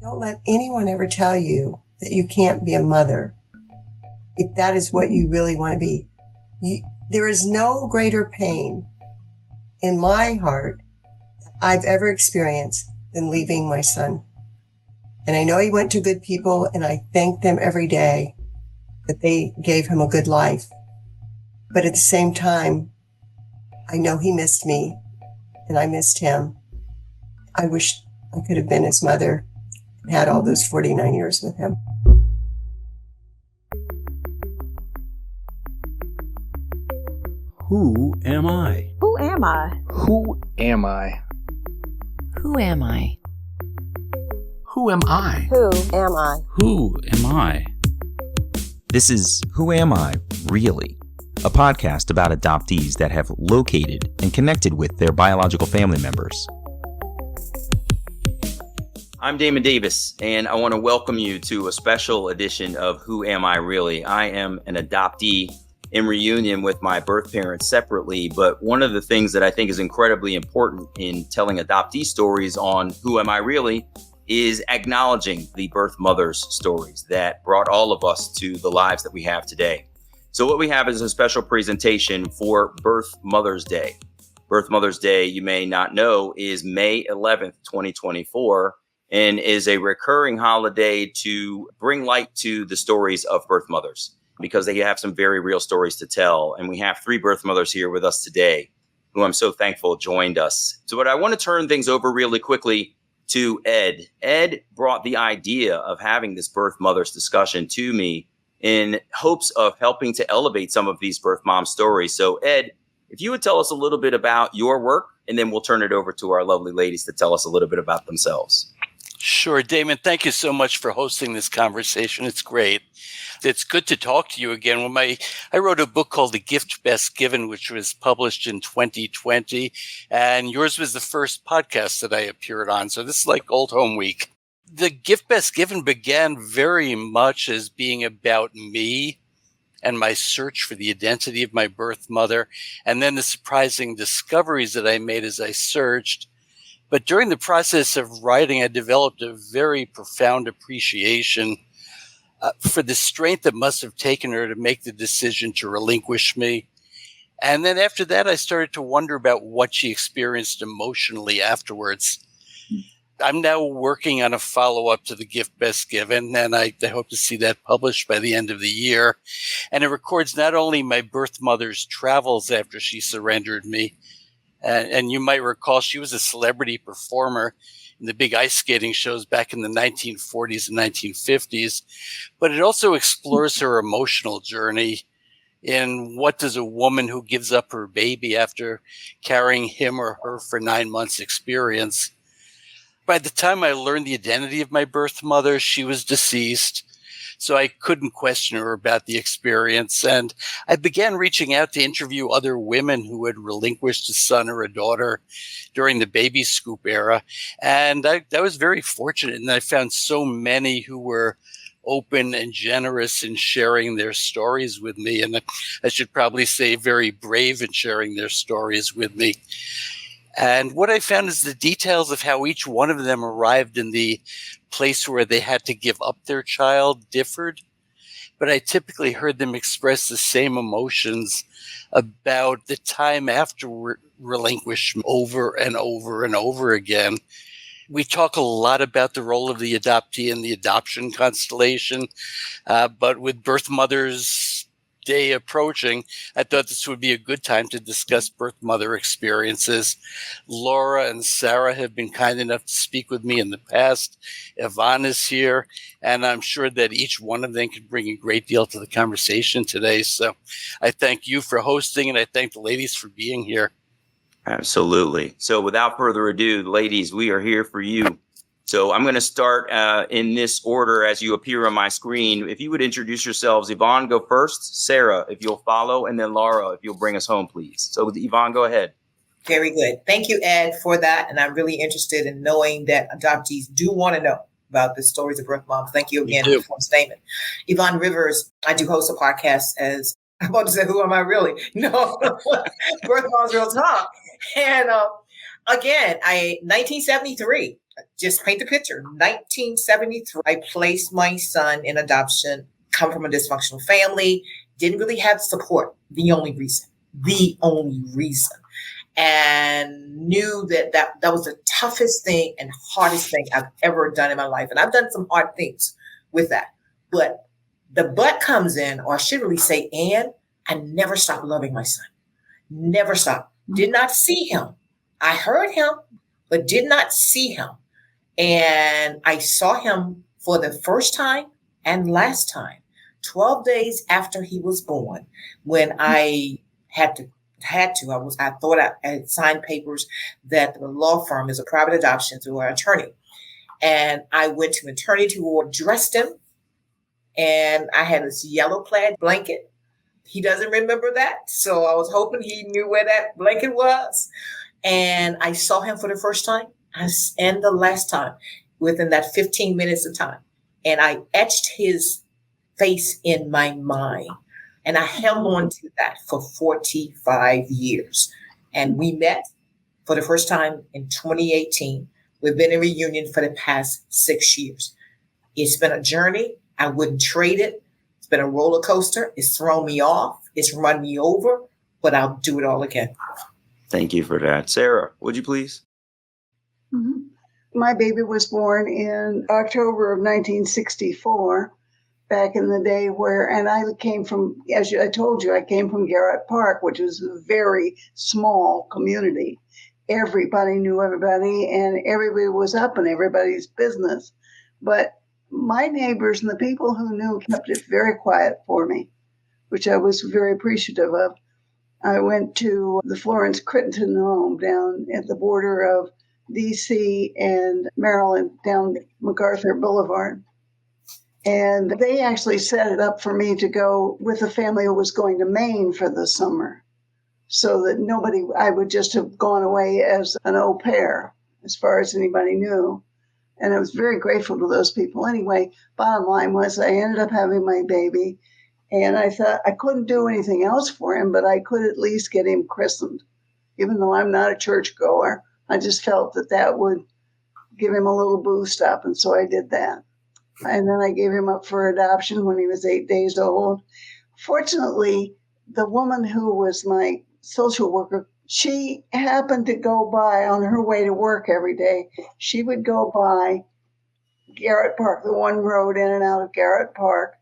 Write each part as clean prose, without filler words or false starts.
Don't let anyone ever tell you that you can't be a mother if that is what you really want to be. There is no greater pain in my heart I've ever experienced than leaving my son. And I know he went to good people, and I thank them every day that they gave him a good life. But at the same time, I know he missed me, and I missed him. I wish I could have been his mother and had all those 49 years with him. Who am I? Who am I? Who am I? Who am I? Who am I? Who am I? Who am I? This is Who Am I, Really? A podcast about adoptees that have located and connected with their biological family members. I'm Damon Davis, and I want to welcome you to a special edition of Who Am I Really? I am an adoptee in reunion with my birth parents separately, but one of the things that I think is incredibly important in telling adoptee stories on Who Am I Really is acknowledging the birth mothers' stories that brought all of us to the lives that we have today. So what we have is a special presentation for Birth Mothers Day. Birth Mothers Day, you may not know, is May 11th, 2024, and is a recurring holiday to bring light to the stories of birth mothers, because they have some very real stories to tell. And we have 3 birth mothers here with us today who I'm so thankful joined us. So what I want to turn things over really quickly to Ed. Ed brought the idea of having this birth mothers discussion to me in hopes of helping to elevate some of these birth mom stories. So Ed, if you would tell us a little bit about your work, and then we'll turn it over to our lovely ladies to tell us a little bit about themselves. Sure, Damon, thank you so much for hosting this conversation. It's great. It's good to talk to you again. I wrote a book called The Gift Best Given, which was published in 2020, and yours was the first podcast that I appeared on. So this is like old home week. The Gift Best Given began very much as being about me and my search for the identity of my birth mother, and then the surprising discoveries that I made as I searched. But during the process of writing, I developed a very profound appreciation for the strength that must have taken her to make the decision to relinquish me. And then after that, I started to wonder about what she experienced emotionally afterwards. I'm now working on a follow-up to The Gift Best Given, and I hope to see that published by the end of the year. And it records not only my birth mother's travels after she surrendered me, and you might recall she was a celebrity performer in the big ice skating shows back in the 1940s and 1950s. But it also explores her emotional journey in what does a woman who gives up her baby after carrying him or her for 9 months experience. By the time I learned the identity of my birth mother, she was deceased, so I couldn't question her about the experience. And I began reaching out to interview other women who had relinquished a son or a daughter during the baby scoop era. And I was very fortunate, and I found so many who were open and generous in sharing their stories with me. And I should probably say very brave in sharing their stories with me. And what I found is the details of how each one of them arrived in the place where they had to give up their child differed. But I typically heard them express the same emotions about the time after relinquishment over and over and over again. We talk a lot about the role of the adoptee in the adoption constellation, but with Birth Mothers Day approaching, I thought this would be a good time to discuss birth mother experiences. Laura and Sarah have been kind enough to speak with me in the past. Yvonne is here, and I'm sure that each one of them can bring a great deal to the conversation today. So I thank you for hosting, and I thank the ladies for being here. Absolutely. So without further ado, ladies, we are here for you. So I'm going to start in this order as you appear on my screen. If you would introduce yourselves, Yvonne, go first. Sarah, if you'll follow, and then Laura, if you'll bring us home, please. So Yvonne, go ahead. Very good. Thank you, Ed, for that. And I'm really interested in knowing that adoptees do want to know about the stories of birth moms. Thank you again for the statement. Yvonne Rivers, I do host a podcast as, I'm about to say, who am I really? No, Birth Moms Real Talk. And Again, 1973, just paint the picture. 1973, I placed my son in adoption, come from a dysfunctional family, didn't really have support. The only reason. And knew that was the toughest thing and hardest thing I've ever done in my life. And I've done some hard things with that. But the but comes in, or I should really say, and I never stopped loving my son. Never stopped. Did not see him. I heard him, but did not see him. And I saw him for the first time and last time, 12 days after he was born, when I I thought I had signed papers that the law firm is a private adoption through our attorney. And I went to maternity ward, dressed him, and I had this yellow plaid blanket. He doesn't remember that. So I was hoping he knew where that blanket was. And I saw him for the first time and the last time within that 15 minutes of time. And I etched his face in my mind. And I held on to that for 45 years. And we met for the first time in 2018. We've been in reunion for the past 6 years. It's been a journey. I wouldn't trade it. It's been a roller coaster. It's thrown me off. It's run me over, but I'll do it all again. Thank you for that. Sarah, would you please? Mm-hmm. My baby was born in October of 1964, back in the day and I came from, I told you, I came from Garrett Park, which was a very small community. Everybody knew everybody, and everybody was up in everybody's business. But my neighbors and the people who knew kept it very quiet for me, which I was very appreciative of. I went to the Florence Crittenton home down at the border of D.C. and Maryland, down MacArthur Boulevard. And they actually set it up for me to go with a family who was going to Maine for the summer, so that I would just have gone away as an au pair, as far as anybody knew. And I was very grateful to those people. Anyway, bottom line was I ended up having my baby, and I thought I couldn't do anything else for him, but I could at least get him christened. Even though I'm not a churchgoer, I just felt that would give him a little boost up, and so I did that. And then I gave him up for adoption when he was 8 days old. Fortunately, the woman who was my social worker, she happened to go by on her way to work every day. She would go by Garrett Park, the one road in and out of Garrett Park,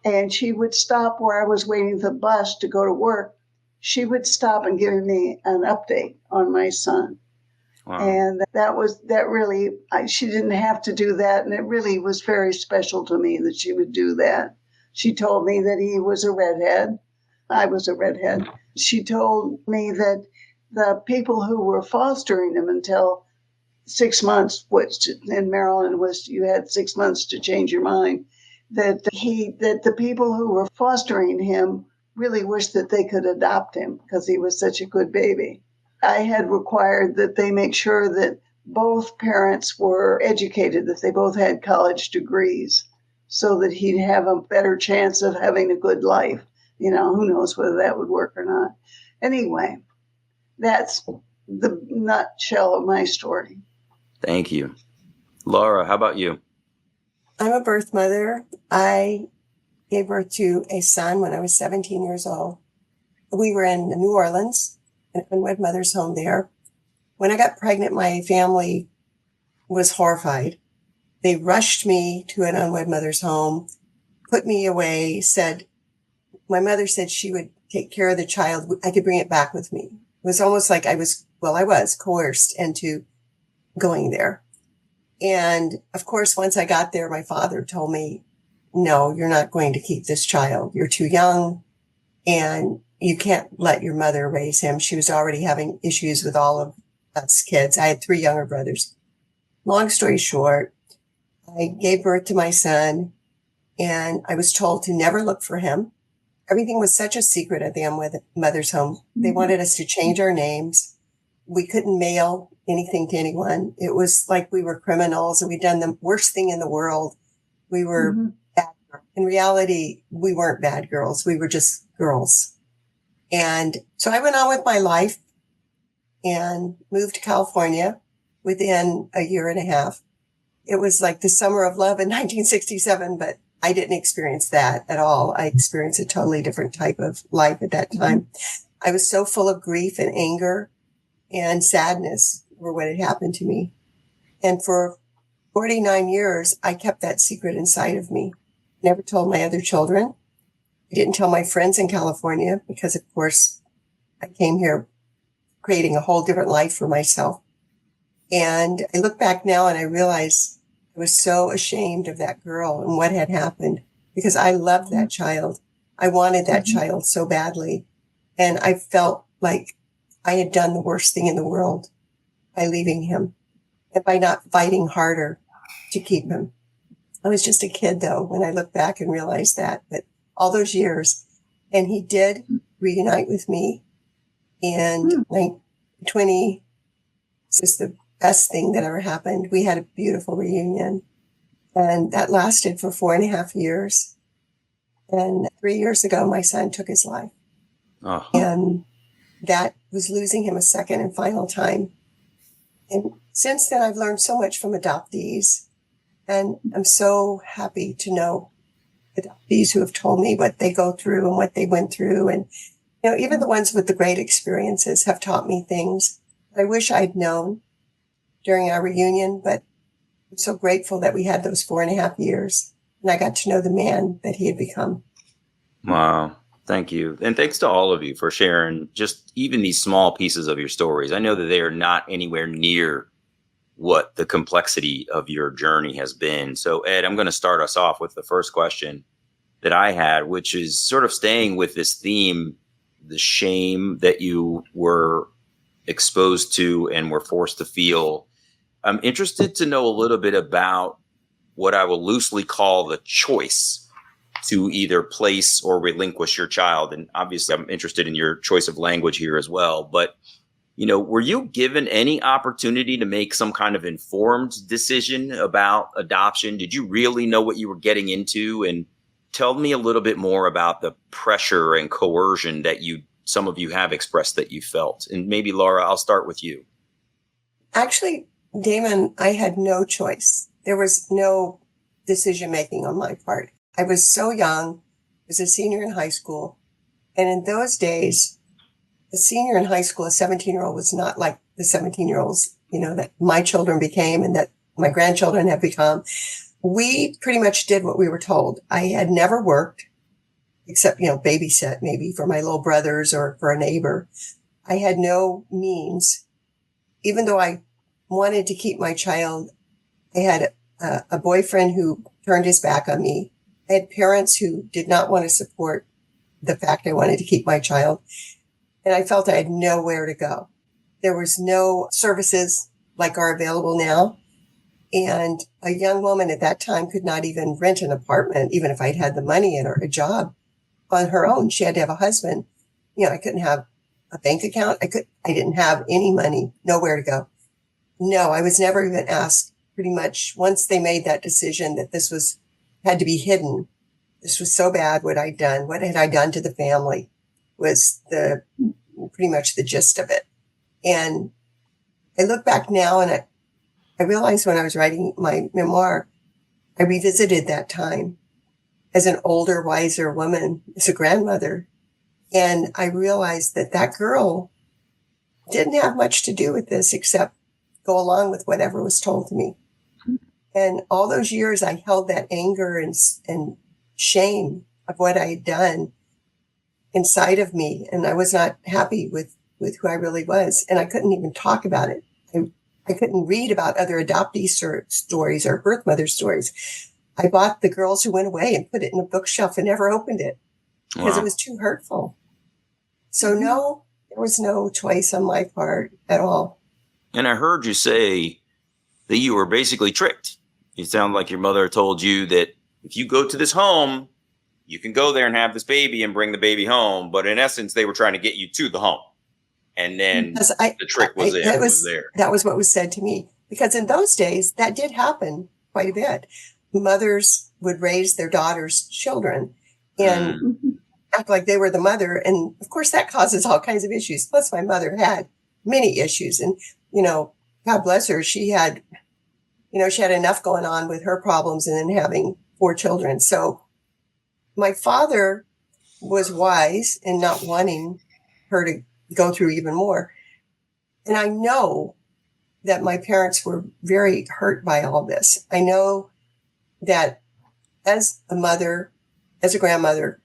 and she would stop where I was waiting for the bus to go to work. She would stop and give me an update on my son. Wow. And she didn't have to do that. And it really was very special to me that she would do that. She told me that he was a redhead. I was a redhead. She told me that the people who were fostering him until 6 months, which in Maryland was, you had 6 months to change your mind, that the people who were fostering him really wished that they could adopt him because he was such a good baby. I had required that they make sure that both parents were educated, that they both had college degrees, so that he'd have a better chance of having a good life. Who knows whether that would work or not. Anyway, that's the nutshell of my story. Thank you. Laura, how about you? I'm a birth mother. I gave birth to a son when I was 17 years old. We were in New Orleans, an unwed mother's home there. When I got pregnant, my family was horrified. They rushed me to an unwed mother's home, put me away, my mother said she would take care of the child. I could bring it back with me. It was almost like I was coerced into going there. And of course, once I got there, my father told me, no, you're not going to keep this child. You're too young and you can't let your mother raise him. She was already having issues with all of us kids. I had 3 younger brothers. Long story short, I gave birth to my son and I was told to never look for him. Everything was such a secret at the unwed mother's home. They wanted us to change our names. We couldn't mail anything to anyone. It was like we were criminals and we'd done the worst thing in the world. We were bad. In reality, we weren't bad girls. We were just girls. And so I went on with my life. and moved to California within a year and a half. It was like the summer of love in 1967, but I didn't experience that at all. I experienced a totally different type of life at that time. I was so full of grief and anger and sadness for what had happened to me. And for 49 years, I kept that secret inside of me. Never told my other children. I didn't tell my friends in California because, of course, I came here creating a whole different life for myself. And I look back now and I realize I was so ashamed of that girl and what had happened because I loved that child. I wanted that child so badly. And I felt like I had done the worst thing in the world by leaving him and by not fighting harder to keep him. I was just a kid, though, when I look back and realized that. But all those years, and he did reunite with me. And 20, it's just the best thing that ever happened. We had a beautiful reunion. And that lasted for 4.5 years. And 3 years ago, my son took his life. Oh. And that was losing him a second and final time. And since then, I've learned so much from adoptees. And I'm so happy to know adoptees who have told me what they go through and what they went through. And, you know, even the ones with the great experiences have taught me things I wish I'd known during our reunion. But I'm so grateful that we had those 4.5 years and I got to know the man that he had become. Wow. Thank you. And thanks to all of you for sharing just even these small pieces of your stories. I know that they are not anywhere near what the complexity of your journey has been. So, Ed, I'm going to start us off with the first question that I had, which is sort of staying with this theme, the shame that you were exposed to and were forced to feel. I'm interested to know a little bit about what I will loosely call the choice to either place or relinquish your child. And obviously, I'm interested in your choice of language here as well. But, you know, were you given any opportunity to make some kind of informed decision about adoption? Did you really know what you were getting into? And tell me a little bit more about the pressure and coercion that some of you have expressed that you felt. And maybe, Laura, I'll start with you. Actually, Damon, I had no choice. There was no decision making on my part. I was so young. I was a senior in high school. And in those days, a senior in high school, a 17-year-old was not like the 17-year-olds, you know, that my children became and that my grandchildren have become. We pretty much did what we were told. I had never worked except, you know, babysit maybe for my little brothers or for a neighbor. I had no means. Even though I wanted to keep my child, I had a boyfriend who turned his back on me. I had parents who did not want to support the fact I wanted to keep my child. And I felt I had nowhere to go. There was no services like are available now. And a young woman at that time could not even rent an apartment, even if I'd had the money and a job on her own. She had to have a husband. You know, I couldn't have a bank account. I didn't have any money, nowhere to go. No, I was never even asked. Pretty much once they made that decision that this had to be hidden. This was so bad what I'd done. What had I done to the family was pretty much the gist of it. And I look back now and I realized when I was writing my memoir, I revisited that time as an older, wiser woman, as a grandmother. And I realized that girl didn't have much to do with this except go along with whatever was told to me. And all those years I held that anger and shame of what I had done inside of me. And I was not happy with who I really was. And I couldn't even talk about it. I couldn't read about other adoptee stories or birth mother stories. I bought The Girls Who Went Away and put it in a bookshelf and never opened it because It was too hurtful. So no, there was no choice on my part at all. And I heard you say that you were basically tricked. You sound like your mother told you that if you go to this home, you can go there and have this baby and bring the baby home. But in essence, they were trying to get you to the home. And then the trick was there. That was what was said to me. Because in those days, that did happen quite a bit. Mothers would raise their daughters' children and act like they were the mother. And of course, that causes all kinds of issues. Plus, my mother had many issues. And, God bless her. She had enough going on with her problems and then having 4 children. So my father was wise in not wanting her to go through even more. And I know that my parents were very hurt by all this. I know that as a mother, as a grandmother,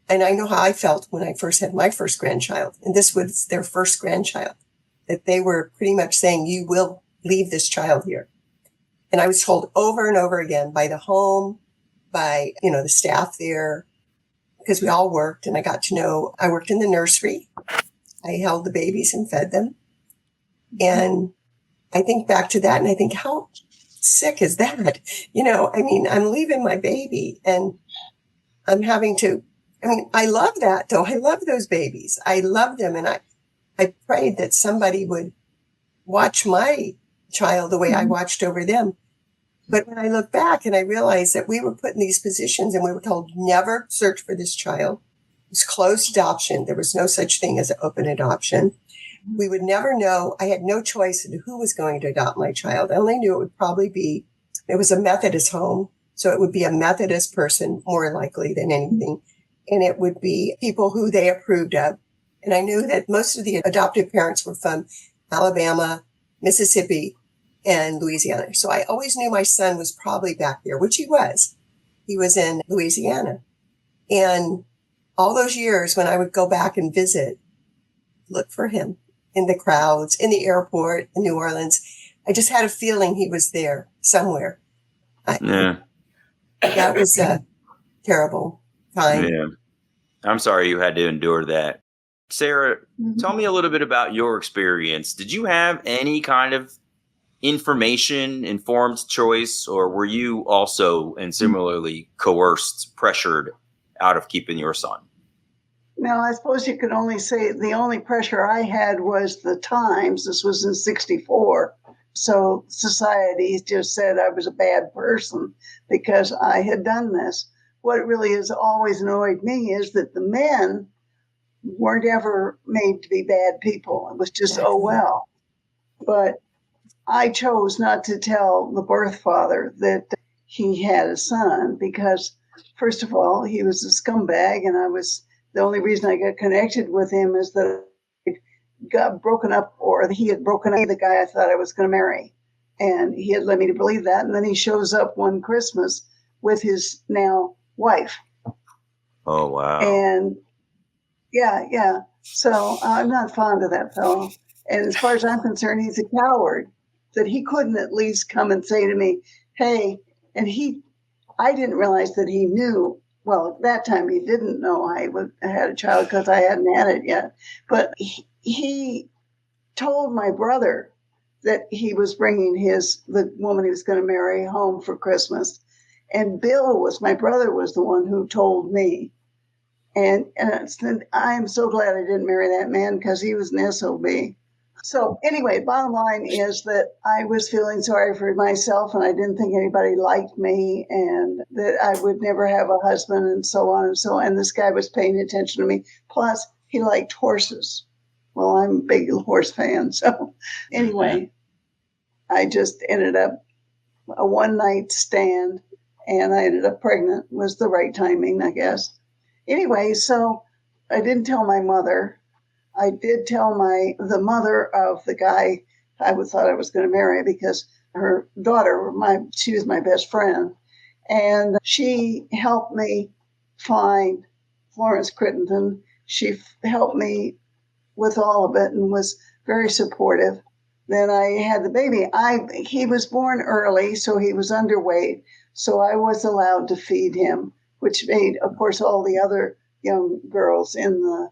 and I know how I felt when I first had my first grandchild, and this was their first grandchild, that they were pretty much saying, you will leave this child here. And I was told over and over again by the home, by, the staff there, because we all worked, and I worked in the nursery. I held the babies and fed them. And I think back to that and I think, how sick is that? I'm leaving my baby and I'm having to, I love that though. I love those babies. I love them. And I prayed that somebody would watch my child the way I watched over them. But when I look back and I realized that we were put in these positions and we were told never search for this child. It was closed adoption. There was no such thing as an open adoption. We would never know. I had no choice in who was going to adopt my child. I only knew it would probably be, it was a Methodist home. So it would be a Methodist person more likely than anything. And it would be people who they approved of. And I knew that most of the adoptive parents were from Alabama, Mississippi, and Louisiana. So I always knew my son was probably back there, which he was. He was in Louisiana. And all those years when I would go back and visit, look for him in the crowds, in the airport in New Orleans, I just had a feeling he was there somewhere. Yeah. That was a terrible time. Yeah. I'm sorry you had to endure that. Sarah, tell me a little bit about your experience. Did you have any kind of informed choice, or were you also and similarly coerced, pressured out of keeping your son? No, I suppose you could only say the only pressure I had was the times. This was in 1964. So society just said I was a bad person because I had done this. What really has always annoyed me is that the men weren't ever made to be bad people. It was just, oh, well. But I chose not to tell the birth father that he had a son because, first of all, he was a scumbag, and the only reason I got connected with him is that I got broken up, or he had broken up with the guy I thought I was going to marry. And he had led me to believe that. And then he shows up one Christmas with his now wife. Oh, wow. And yeah. So I'm not fond of that fellow. And as far as I'm concerned, he's a coward, that he couldn't at least come and say to me, hey, and I didn't realize that he knew. Well, at that time, he didn't know I had a child because I hadn't had it yet. But he told my brother that he was bringing the woman he was going to marry home for Christmas. And my brother was the one who told me. And I am so glad I didn't marry that man because he was an SOB. So anyway, bottom line is that I was feeling sorry for myself and I didn't think anybody liked me and that I would never have a husband and so on and so on. And this guy was paying attention to me. Plus, he liked horses. Well, I'm a big horse fan. So anyway, I just ended up a one-night stand and I ended up pregnant. It was the right timing, I guess. Anyway, so I didn't tell my mother. I did tell the mother of the guy I thought I was going to marry because her daughter, she was my best friend. And she helped me find Florence Crittenden. She helped me with all of it and was very supportive. Then I had the baby. He was born early, so he was underweight. So I was allowed to feed him, which made, of course, all the other young girls in the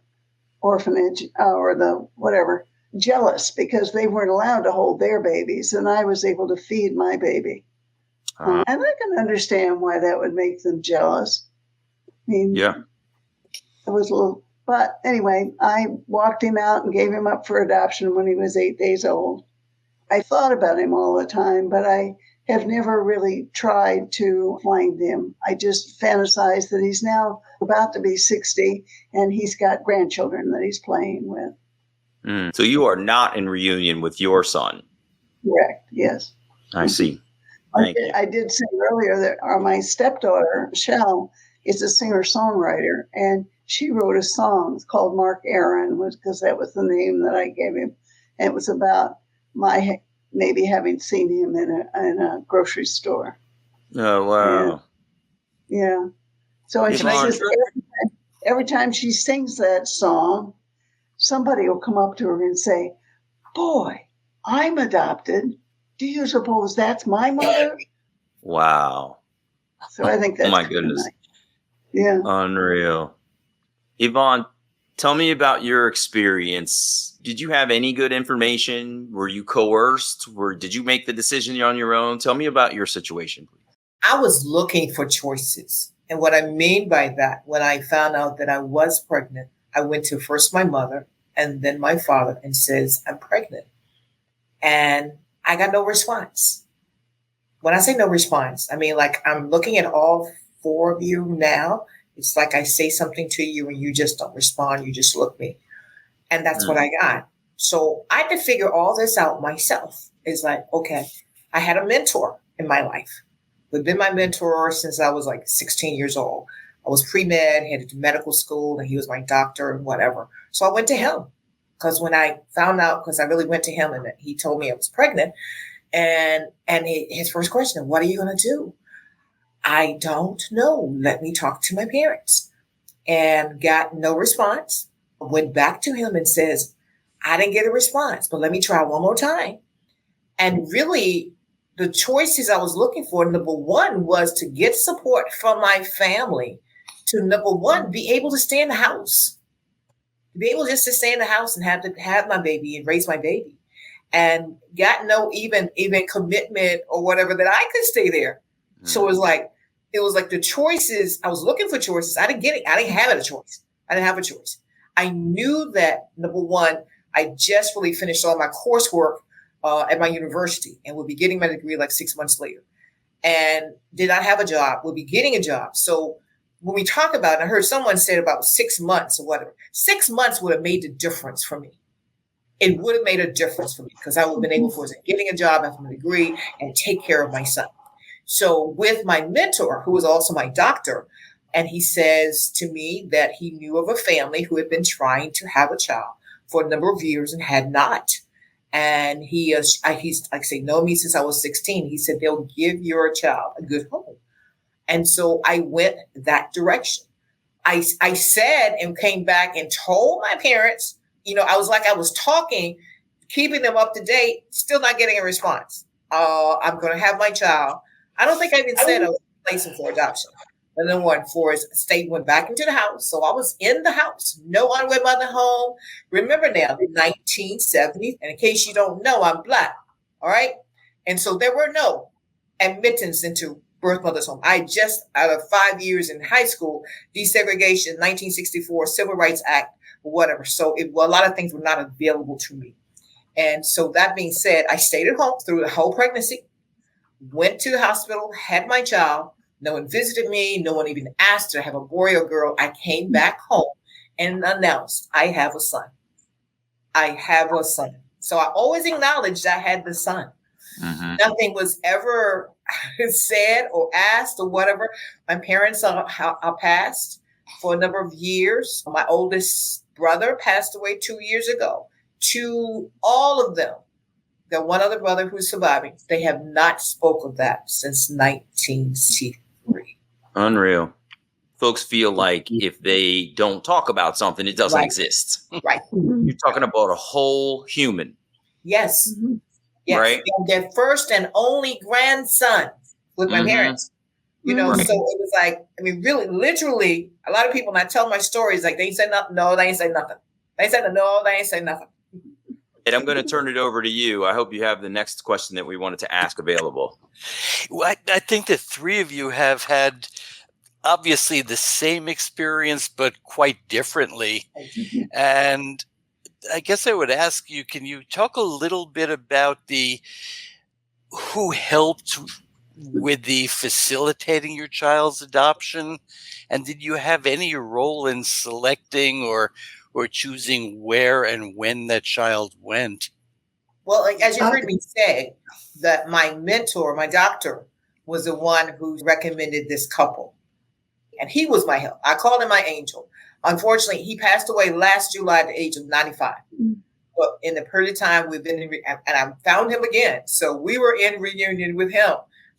orphanage or the whatever jealous because they weren't allowed to hold their babies and I was able to feed my baby. And I can understand why that would make them jealous. I mean, yeah, it was a little, but anyway, I walked him out and gave him up for adoption when he was 8 days old. I thought about him all the time, but I have never really tried to find him. I just fantasize that he's now about to be 60 and he's got grandchildren that he's playing with. So you are not in reunion with your son. Correct. Yes. I see. Thank you. I did say earlier that my stepdaughter, Shell, is a singer-songwriter, and she wrote a song called Mark Aaron, because that was the name that I gave him. And it was about my maybe having seen him in a grocery store. Oh, wow. And, yeah. So and she says every time she sings that song, somebody will come up to her and say, "Boy, I'm adopted. Do you suppose that's my mother?" Wow. So I think that's my goodness. Nice. Yeah. Unreal. Yvonne, tell me about your experience. Did you have any good information? Were you coerced? Did you make the decision on your own? Tell me about your situation, please. I was looking for choices. And what I mean by that, when I found out that I was pregnant, I went to first my mother and then my father and says, "I'm pregnant." And I got no response. When I say no response, I mean, like, I'm looking at all four of you now. It's like I say something to you and you just don't respond. You just look me. And that's what I got. So I had to figure all this out myself. It's like, okay, I had a mentor in my life who'd been my mentor since I was like 16 years old. I was pre-med, headed to medical school, and he was my doctor and whatever. So I went to him because when I found out, because I really went to him and he told me I was pregnant, and his first question, "What are you going to do?" "I don't know. Let me talk to my parents." And got no response. Went back to him and says, "I didn't get a response, but let me try one more time." And really, the choices I was looking for, number one, was to get support from my family to, number one, be able to stay in the house, be able just to stay in the house and have my baby and raise my baby, and got no even commitment or whatever that I could stay there. So it was like the choices. I was looking for choices. I didn't get it. I didn't have a choice. I knew that, number one, I just really finished all my coursework at my university and would be getting my degree like 6 months later, and did not have a job, would be getting a job. So when we talk about it, I heard someone say about 6 months or whatever, 6 months would have made the difference for me. It would have made a difference for me because I would have been able to getting a job after my degree and take care of my son. So with my mentor, who was also my doctor, and he says to me that he knew of a family who had been trying to have a child for a number of years and had not. And he's like I say, known me since I was 16. He said, they'll give your child a good home. And so I went that direction. I said and came back and told my parents, I was like, I was talking, keeping them up to date, still not getting a response. I'm going to have my child. I don't think I even said I was placing for adoption. And then for his state went back into the house. So I was in the house, no unwed mother home. Remember now, the 1970s, and in case you don't know, I'm Black. All right. And so there were no admittance into birth mother's home. I just, out of 5 years in high school, desegregation, 1964, Civil Rights Act, whatever. So a lot of things were not available to me. And so that being said, I stayed at home through the whole pregnancy, went to the hospital, had my child. No one visited me. No one even asked, "Do I have a boy or girl?" I came back home and announced, "I have a son. I have a son." So I always acknowledged I had the son. Mm-hmm. Nothing was ever said or asked or whatever. My parents are passed for a number of years. My oldest brother passed away 2 years ago. To all of them, the one other brother who's surviving, they have not spoke of that since 1963. Unreal. Folks feel like if they don't talk about something, it doesn't exist. Right. You're talking about a whole human. Yes. Mm-hmm. Yes. Right. Their first and only grandson with my parents. So it was like, really, literally, a lot of people, when I tell my stories, like, they ain't say nothing. No, they ain't say nothing. They said no, they ain't say nothing. And I'm going to turn it over to you. I hope you have the next question that we wanted to ask available. Well, I think the three of you have had obviously the same experience, but quite differently. And I guess I would ask you, can you talk a little bit about who helped with the facilitating your child's adoption? And did you have any role in selecting or or choosing where and when that child went? Well, like, as you heard me say, that my mentor, my doctor, was the one who recommended this couple. And he was my help. I called him my angel. Unfortunately, he passed away last July at the age of 95. But in the period of time we've been in, and I found him again. So we were in reunion with him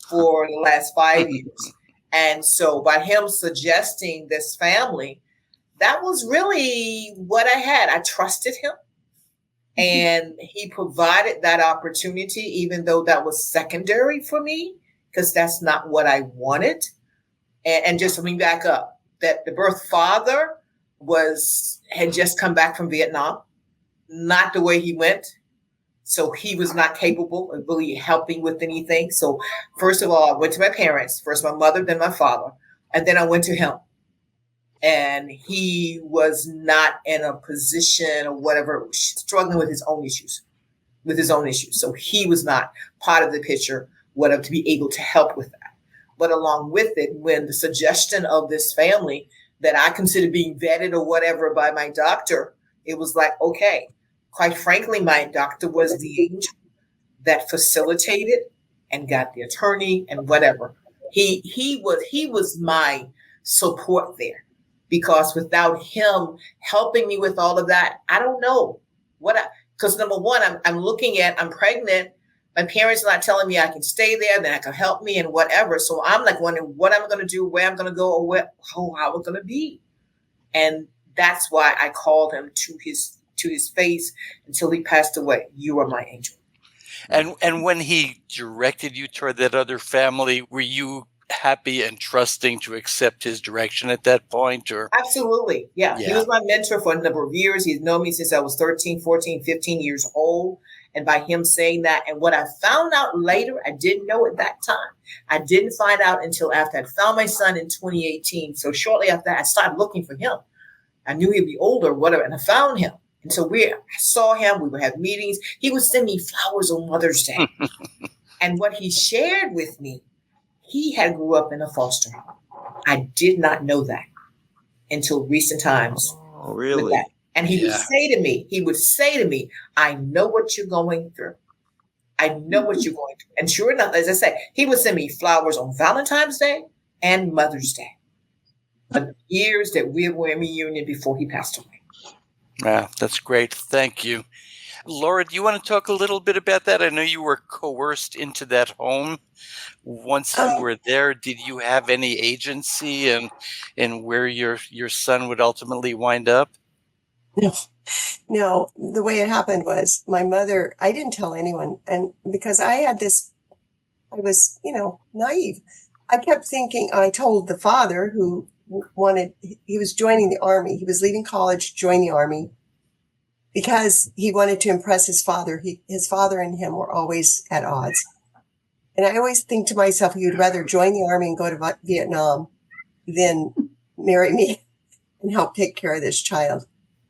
for the last 5 years. And so by him suggesting this family, that was really what I had. I trusted him. And he provided that opportunity, even though that was secondary for me, because that's not what I wanted. And just let me back up, that the birth father had just come back from Vietnam, not the way he went. So he was not capable of really helping with anything. So first of all, I went to my parents, first my mother, then my father, and then I went to him. And he was not in a position or whatever, struggling with his own issues. So he was not part of the picture, to be able to help with that. But along with it, when the suggestion of this family that I consider being vetted or whatever by my doctor, it was like, okay, quite frankly, my doctor was the angel that facilitated and got the attorney and whatever. He was my support there. Because without him helping me with all of that, I don't know because number one, I'm pregnant. My parents are not telling me I can stay there, that I can help me and whatever. So I'm like wondering what I'm going to do, where I'm going to go, or how it's going to be. And that's why I called him to his face until he passed away. You are my angel. And when he directed you toward that other family, were you happy and trusting to accept his direction at that point? Or Absolutely. Yeah. He was my mentor for a number of years. He's known me since I was 13, 14, 15 years old. And by him saying that, and what I found out later, I didn't know at that time. I didn't find out until after I found my son in 2018. So shortly after that, I started looking for him. I knew he'd be older, whatever, and I found him. And so I saw him. We would have meetings. He would send me flowers on Mother's Day. And what he shared with me, he had grew up in a foster home. I did not know that until recent times. Oh, really? And he would say to me, I know what you're going through. I know what you're going through. And sure enough, as I said, he would send me flowers on Valentine's Day and Mother's Day. The years that we were in reunion before he passed away. Yeah, that's great. Thank you. Laura, do you want to talk a little bit about that? I know you were coerced into that home. Once you were there, did you have any agency in where your son would ultimately wind up? No, the way it happened was my mother, I didn't tell anyone. And because I was, naive. I kept thinking, I told the father who he was joining the army. He was leaving college, join the army because he wanted to impress his father. His father and him were always at odds. And I always think to myself, he would rather join the army and go to Vietnam than marry me and help take care of this child.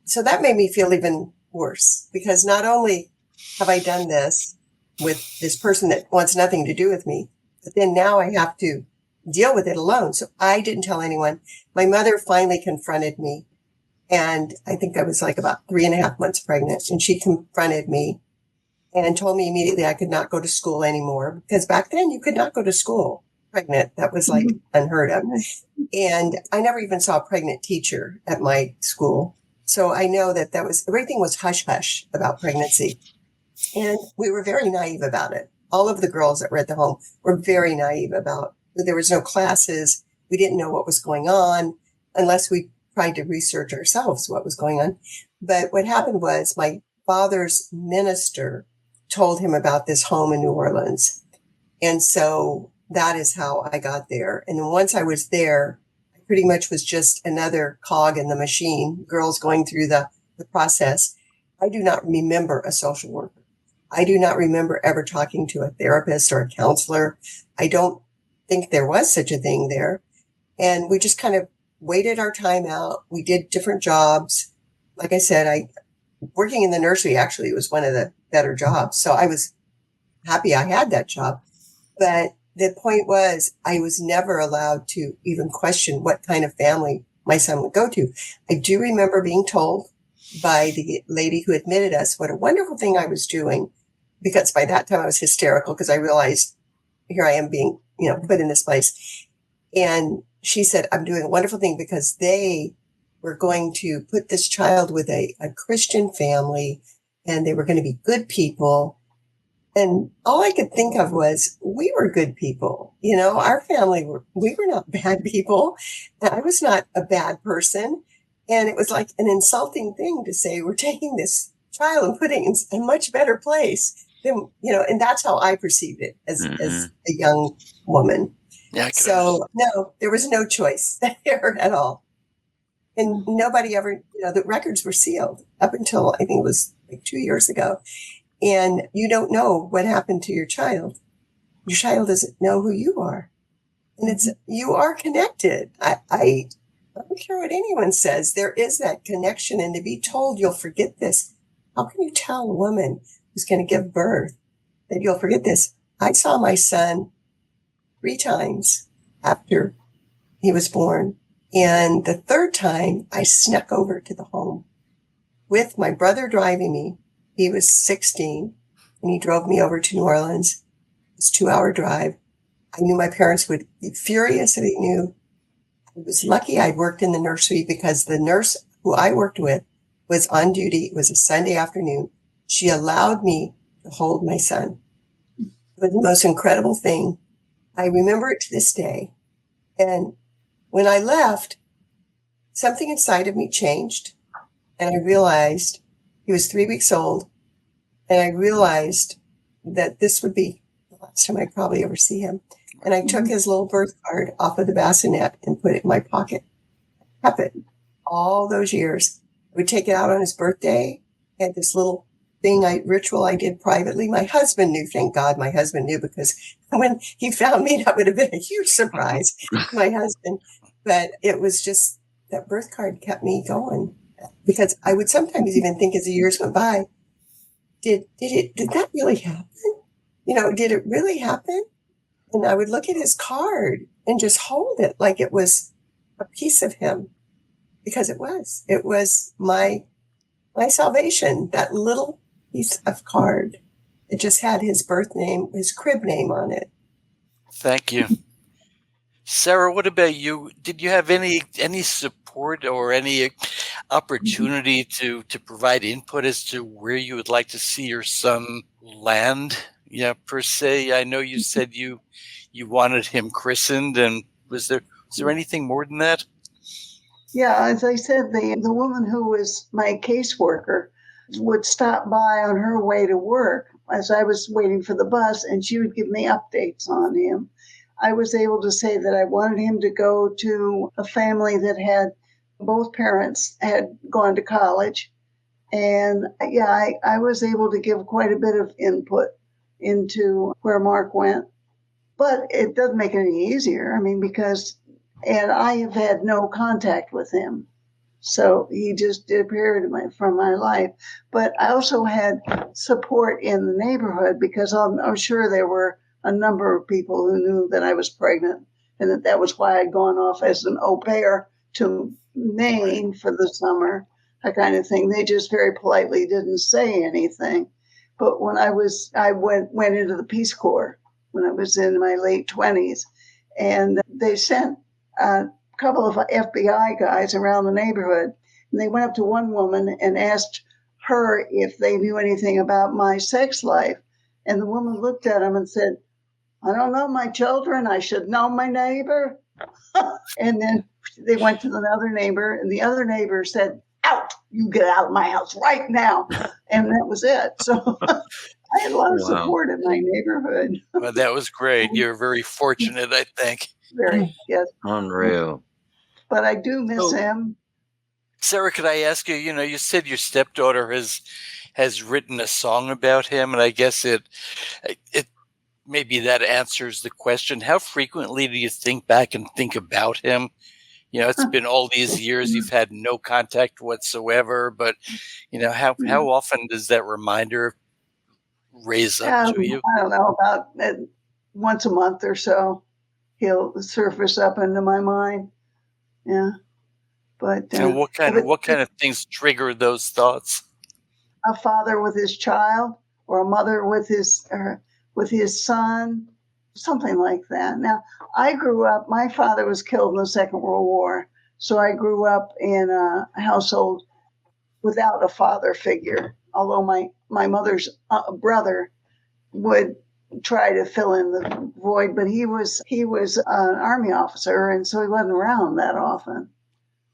So that made me feel even worse because not only have I done this with this person that wants nothing to do with me, but then now I have to deal with it alone. So I didn't tell anyone. My mother finally confronted me. And I think I was like about 3.5 months pregnant. And she confronted me and told me immediately I could not go to school anymore. Because back then you could not go to school pregnant. That was like unheard of. And I never even saw a pregnant teacher at my school. So I know that everything was hush hush about pregnancy. And we were very naive about it. All of the girls that were at the home were very naive about it. There was no classes. We didn't know what was going on unless we tried to research ourselves what was going on. But what happened was my father's minister told him about this home in New Orleans. And so that is how I got there. And then once I was there, I pretty much was just another cog in the machine, girls going through the process. I do not remember a social worker. I do not remember ever talking to a therapist or a counselor. I don't think there was such a thing there. And we just kind of waited our time out. We did different jobs. Like I said, working in the nursery actually was one of the better jobs. So I was happy I had that job. But the point was I was never allowed to even question what kind of family my son would go to. I do remember being told by the lady who admitted us what a wonderful thing I was doing, because by that time I was hysterical because I realized here I am being, put in this place. And she said, I'm doing a wonderful thing because they were going to put this child with a Christian family and they were going to be good people. And all I could think of was we were good people. Our family, we were not bad people. I was not a bad person. And it was like an insulting thing to say, we're taking this child and putting it in a much better place than, and that's how I perceived it as a young woman. Yeah, so no, there was no choice there at all. And nobody ever, the records were sealed up until I think it was like 2 years ago. And you don't know what happened to your child. Your child doesn't know who you are. And you are connected. I don't care what anyone says. There is that connection. And to be told you'll forget this. How can you tell a woman who's going to give birth that you'll forget this? I saw my son 3 times after he was born. And the third time I snuck over to the home with my brother driving me. He was 16 and he drove me over to New Orleans. It was a 2-hour drive. I knew my parents would be furious if they knew. I was lucky I'd worked in the nursery because the nurse who I worked with was on duty. It was a Sunday afternoon. She allowed me to hold my son. It was the most incredible thing. I remember it to this day. And when I left, something inside of me changed. And I realized he was 3 weeks old. And I realized that this would be the last time I'd probably ever see him. And I took his little birth card off of the bassinet and put it in my pocket. Kept it all those years. I would take it out on his birthday. I had this little ritual I did privately. My husband knew, thank God my husband knew, because when he found me, that would have been a huge surprise to my husband. But it was just that birth card kept me going. Because I would sometimes even think as the years went by, did that really happen? Did it really happen? And I would look at his card and just hold it like it was a piece of him, because it was my salvation, that little piece of card. It just had his birth name, his crib name on it. Thank you. Sarah, what about you? Did you have any support or any opportunity to provide input as to where you would like to see your son land? Per se. I know you said you wanted him christened, and was there anything more than that? Yeah, as I said, the woman who was my caseworker would stop by on her way to work as I was waiting for the bus, and she would give me updates on him. I was able to say that I wanted him to go to a family that had both parents had gone to college. And yeah, I was able to give quite a bit of input into where Mark went. But it doesn't make it any easier. I mean, and I have had no contact with him. So he just disappeared from my life. But I also had support in the neighborhood because I'm sure there were a number of people who knew that I was pregnant and that was why I'd gone off as an au pair to Maine for the summer, that kind of thing. They just very politely didn't say anything. But when I went into the Peace Corps when I was in my late 20s, and they sent a couple of FBI guys around the neighborhood, and they went up to one woman and asked her if they knew anything about my sex life. And the woman looked at them and said, I don't know my children. I should know my neighbor. And then they went to another neighbor, and the other neighbor said, out, you get out of my house right now. And that was it. So I had a lot of support in my neighborhood. Well, that was great. You're very fortunate, I think. Very, yes. Unreal. But I do miss him. Sarah, could I ask you, you said your stepdaughter has written a song about him, and I guess it maybe that answers the question. How frequently do you think back and think about him? It's been all these years, you've had no contact whatsoever, but how often does that reminder raise up to you? I don't know, about once a month or so, he'll surface up into my mind. Yeah. But And what kind of things trigger those thoughts? A father with his child, or a mother with his son, something like that. Now, I grew up. My father was killed in the Second World War, so I grew up in a household without a father figure. Although my mother's brother would try to fill in the void, but he was an army officer, and so he wasn't around that often.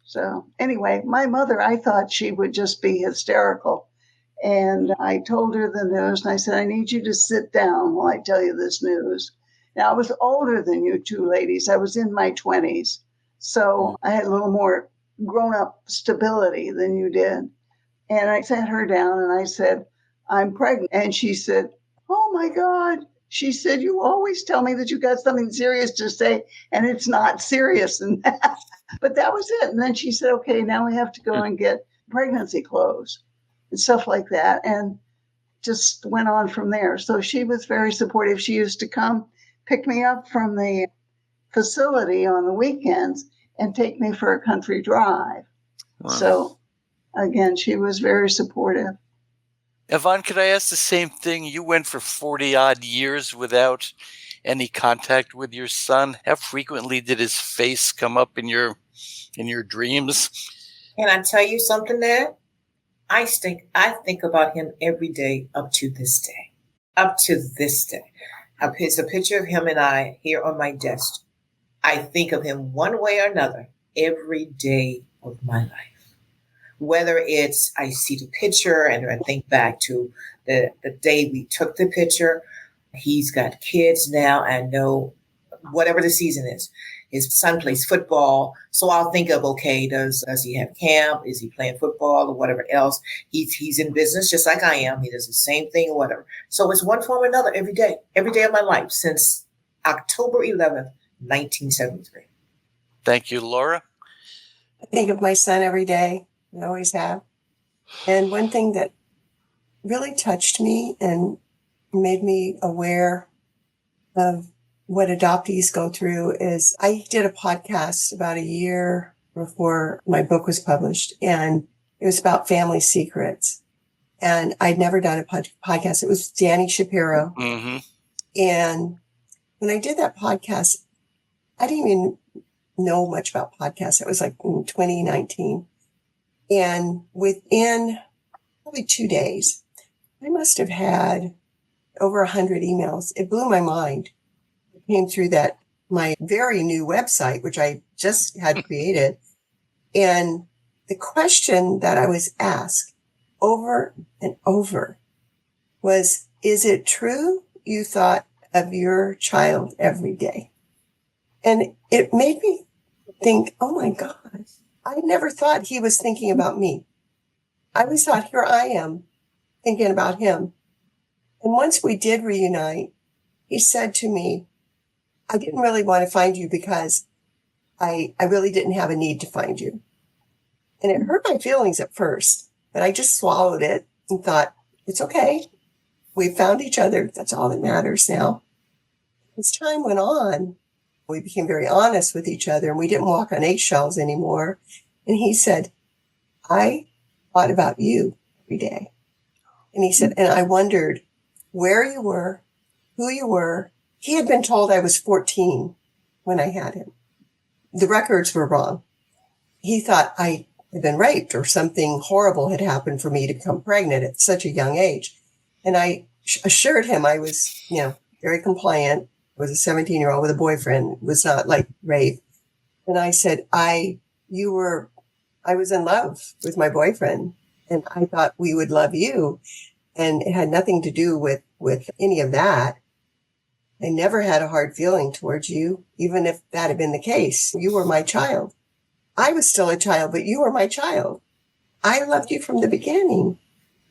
So anyway, my mother, I thought she would just be hysterical. And I told her the news, and I said, I need you to sit down while I tell you this news. Now, I was older than you two ladies. I was in my 20s. So I had a little more grown-up stability than you did. And I sat her down, and I said, I'm pregnant. And she said, oh, my God. She said, you always tell me that you got something serious to say, and it's not serious. And that. But that was it. And then she said, okay, now we have to go and get pregnancy clothes and stuff like that, and just went on from there. So she was very supportive. She used to come pick me up from the facility on the weekends and take me for a country drive. Wow. So again, she was very supportive. Yvonne, could I ask the same thing? You went for 40 odd years without any contact with your son. How frequently did his face come up in your dreams? Can I tell you something there? I think about him every day up to this day. Up to this day. It's a picture of him and I here on my desk. I think of him one way or another every day of my life. Whether it's I see the picture and I think back to the day we took the picture. He's got kids now and know whatever the season is. His son plays football. So I'll think of, okay, does he have camp? Is he playing football or whatever else? He's in business just like I am. He does the same thing or whatever. So it's one form or another every day of my life since October 11th, 1973. Thank you, Laura. I think of my son every day. I always have. And one thing that really touched me and made me aware of what adoptees go through is I did a podcast about a year before my book was published, and it was about family secrets. And I'd never done a podcast. It was Danny Shapiro. Mm-hmm. And when I did that podcast, I didn't even know much about podcasts. It was like in 2019. And within probably 2 days, I must have had over 100 emails. It blew my mind. It came through my very new website, which I just had created. And the question that I was asked over and over was, is it true you thought of your child every day? And it made me think, oh my God, I never thought he was thinking about me. I always thought, here I am thinking about him. And once we did reunite, he said to me, I didn't really want to find you because I really didn't have a need to find you. And it hurt my feelings at first, but I just swallowed it and thought, it's okay. We found each other. That's all that matters now. As time went on, we became very honest with each other and we didn't walk on eggshells anymore. And he said, I thought about you every day. And he said, and I wondered where you were, who you were. He had been told I was 14 when I had him. The records were wrong. He thought I had been raped or something horrible had happened for me to become pregnant at such a young age. And I assured him I was, very compliant. I was a 17-year-old with a boyfriend. It was not like rape. And I said, I was in love with my boyfriend and I thought we would love you. And it had nothing to do with any of that. I never had a hard feeling towards you, even if that had been the case. You were my child. I was still a child, but you were my child. I loved you from the beginning.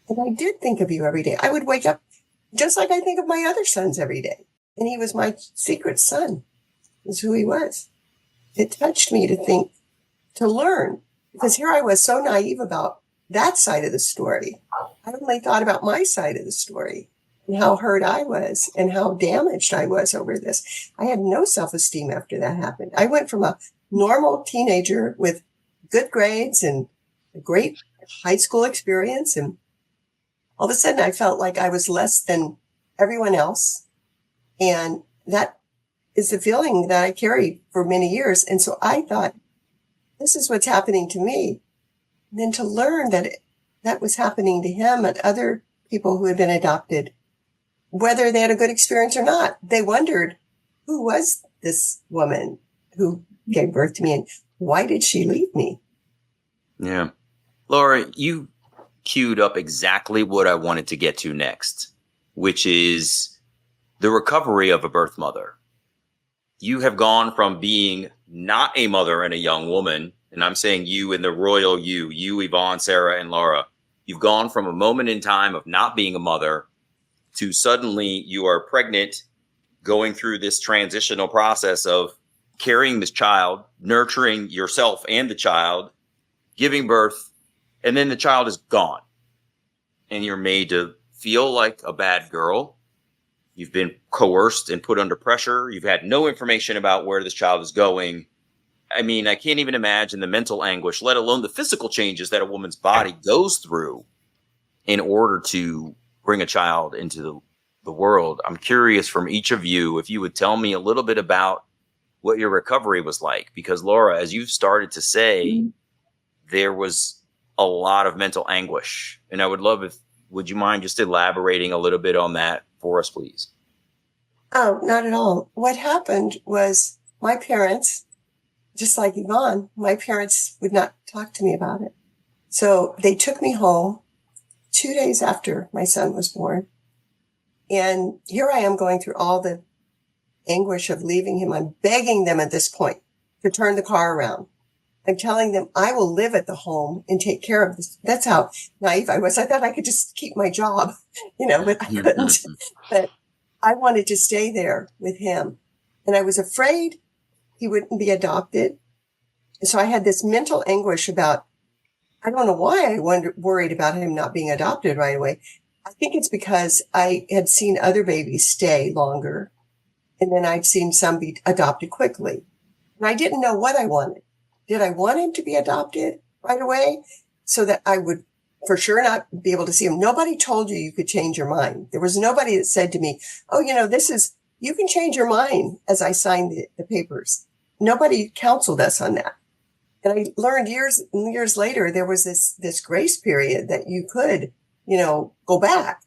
And I did think of you every day. I would wake up just like I think of my other sons every day. And he was my secret son, is who he was. It touched me to learn, because here I was so naive about that side of the story. I only thought about my side of the story and how hurt I was and how damaged I was over this. I had no self-esteem after that happened. I went from a normal teenager with good grades and a great high school experience. And all of a sudden I felt like I was less than everyone else. And that is the feeling that I carried for many years. And so I thought, this is what's happening to me. And then to learn that that was happening to him and other people who had been adopted, whether they had a good experience or not. They wondered, who was this woman who gave birth to me and why did she leave me? Yeah. Laura, you queued up exactly what I wanted to get to next, which is the recovery of a birth mother. You have gone from being not a mother and a young woman, and I'm saying you in the royal you, Yvonne, Sarah, and Laura. You've gone from a moment in time of not being a mother to suddenly you are pregnant, going through this transitional process of carrying this child, nurturing yourself and the child, giving birth, and then the child is gone. And you're made to feel like a bad girl. You've been coerced and put under pressure. You've had no information about where this child is going. I mean, I can't even imagine the mental anguish, let alone the physical changes that a woman's body goes through in order to bring a child into the world. I'm curious from each of you, if you would tell me a little bit about what your recovery was like, because Laura, as you've started to say, there was a lot of mental anguish. And I would love would you mind just elaborating a little bit on that for us, please? Oh, not at all. What happened was my parents, just like Yvonne, my parents would not talk to me about it. So they took me home 2 days after my son was born. And here I am going through all the anguish of leaving him. I'm begging them at this point to turn the car around. I'm telling them I will live at the home and take care of this. That's how naive I was. I thought I could just keep my job, but I couldn't. But I wanted to stay there with him. And I was afraid he wouldn't be adopted. So I had this mental anguish about, I don't know why I worried about him not being adopted right away. I think it's because I had seen other babies stay longer. And then I'd seen some be adopted quickly. And I didn't know what I wanted. Did I want him to be adopted right away so that I would for sure not be able to see him? Nobody told you could change your mind. There was nobody that said to me, oh, you can change your mind as I signed the papers. Nobody counseled us on that. And I learned years and years later, there was this grace period that you could, go back.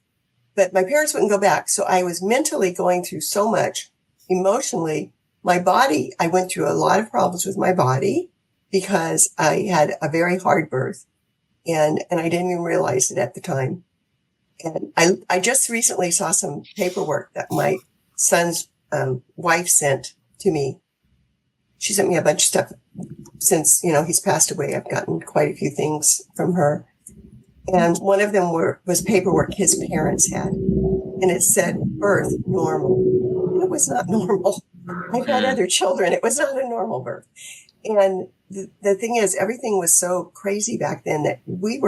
But my parents wouldn't go back. So I was mentally going through so much, emotionally. My body, I went through a lot of problems with my body because I had a very hard birth. And I didn't even realize it at the time. And I just recently saw some paperwork that my son's wife sent to me. She sent me a bunch of stuff since, he's passed away. I've gotten quite a few things from her. And one of them was paperwork his parents had. And it said birth normal. It was not normal. I've had other children. It was not a normal birth. And the thing is, everything was so crazy back then that we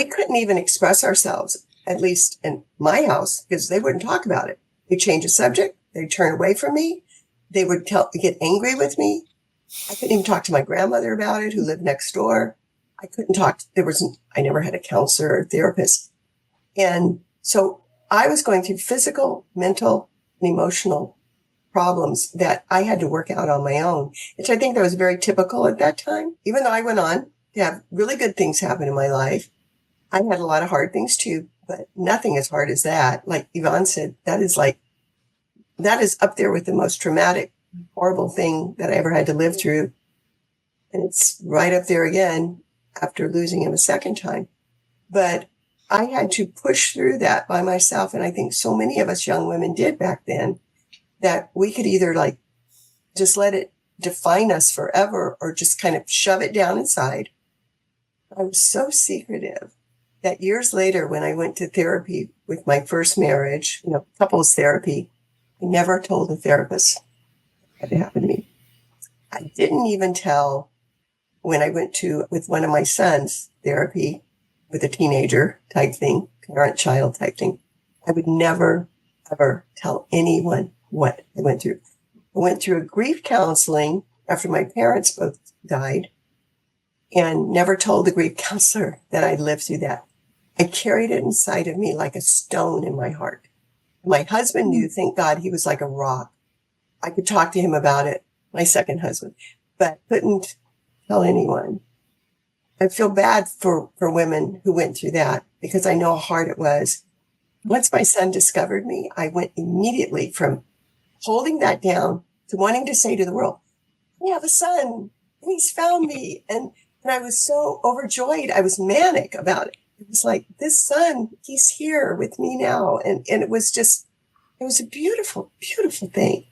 couldn't even express ourselves, at least in my house, because they wouldn't talk about it. They'd change the subject. They'd turn away from me. They would get angry with me. I couldn't even talk to my grandmother about it, who lived next door. I couldn't talk. I never had a counselor or therapist. And so I was going through physical, mental, and emotional problems that I had to work out on my own, which I think that was very typical at that time. Even though I went on to have really good things happen in my life, I had a lot of hard things too, but nothing as hard as that. Like Yvonne said, that is up there with the most traumatic, horrible thing that I ever had to live through. And it's right up there again after losing him a second time. But I had to push through that by myself. And I think so many of us young women did back then, that we could either just let it define us forever or just kind of shove it down inside. I was so secretive that years later, when I went to therapy with my first marriage, couples therapy, I never told the therapist what had happened to me. I didn't even tell when I went with one of my sons therapy with a teenager type thing, parent-child type thing. I would never, ever tell anyone what I went through. I went through a grief counseling after my parents both died. and never told the grief counselor that I lived through that. I carried it inside of me like a stone in my heart. My husband knew, thank God, he was like a rock. I could talk to him about it, my second husband, but couldn't tell anyone. I feel bad for women who went through that because I know how hard it was. Once my son discovered me, I went immediately from holding that down to wanting to say to the world, I have a son and he's found me. And I was so overjoyed. I was manic about it. It was like, this son, he's here with me now. And it was a beautiful, beautiful thing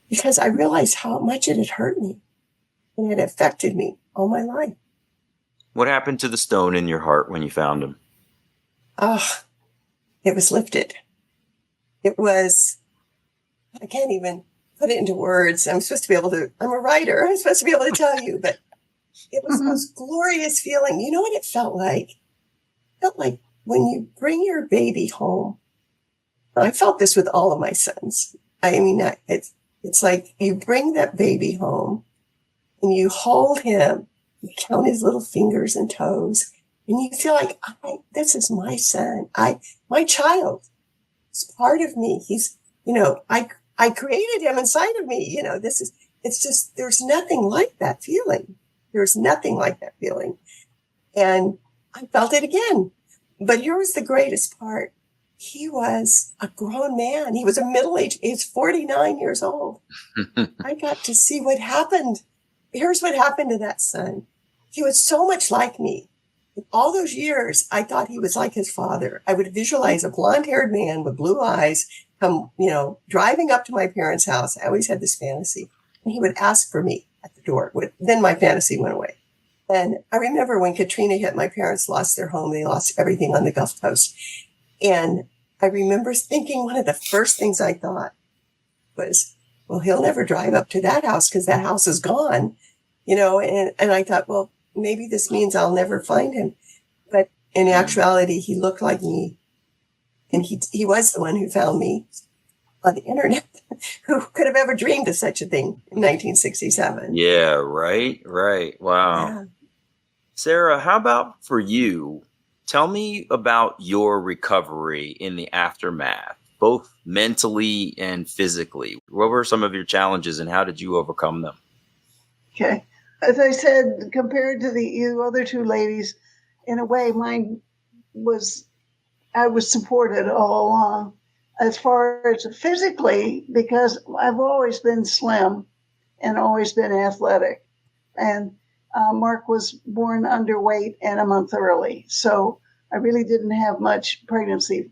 because I realized how much it had hurt me and it affected me all my life. What happened to the stone in your heart when you found him? Oh, it was lifted. It was, I can't even put it into words. I'm a writer. I'm supposed to be able to tell you, but it was the most glorious feeling. You know what it felt like? It felt like when you bring your baby home. I felt this with all of my sons. I mean, it's like you bring that baby home and you hold him, you count his little fingers and toes, and you feel like, this is my son. My child is part of me. He's, I created him inside of me. It's just, there's nothing like that feeling. There's nothing like that feeling. And I felt it again. But here was the greatest part. He was a grown man. He was a middle-aged, he's 49 years old. I got to see what happened. Here's what happened to that son. He was so much like me. In all those years, I thought he was like his father. I would visualize a blonde-haired man with blue eyes come, driving up to my parents' house. I always had this fantasy. And he would ask for me at the door. Then my fantasy went away. And I remember when Katrina hit, my parents lost their home. They lost everything on the Gulf Coast. And I remember thinking one of the first things I thought was, well, he'll never drive up to that house because that house is gone, and I thought, well, maybe this means I'll never find him. But in actuality, he looked like me. And he was the one who found me on the internet. Who could have ever dreamed of such a thing in 1967? Yeah, right. Wow. Yeah. Sarah, how about for you? Tell me about your recovery in the aftermath, both mentally and physically. What were some of your challenges and how did you overcome them? Okay. As I said, compared to the other two ladies, in a way, I was supported all along. As far as physically, because I've always been slim and always been athletic. And Mark was born underweight and a month early. So I really didn't have much pregnancy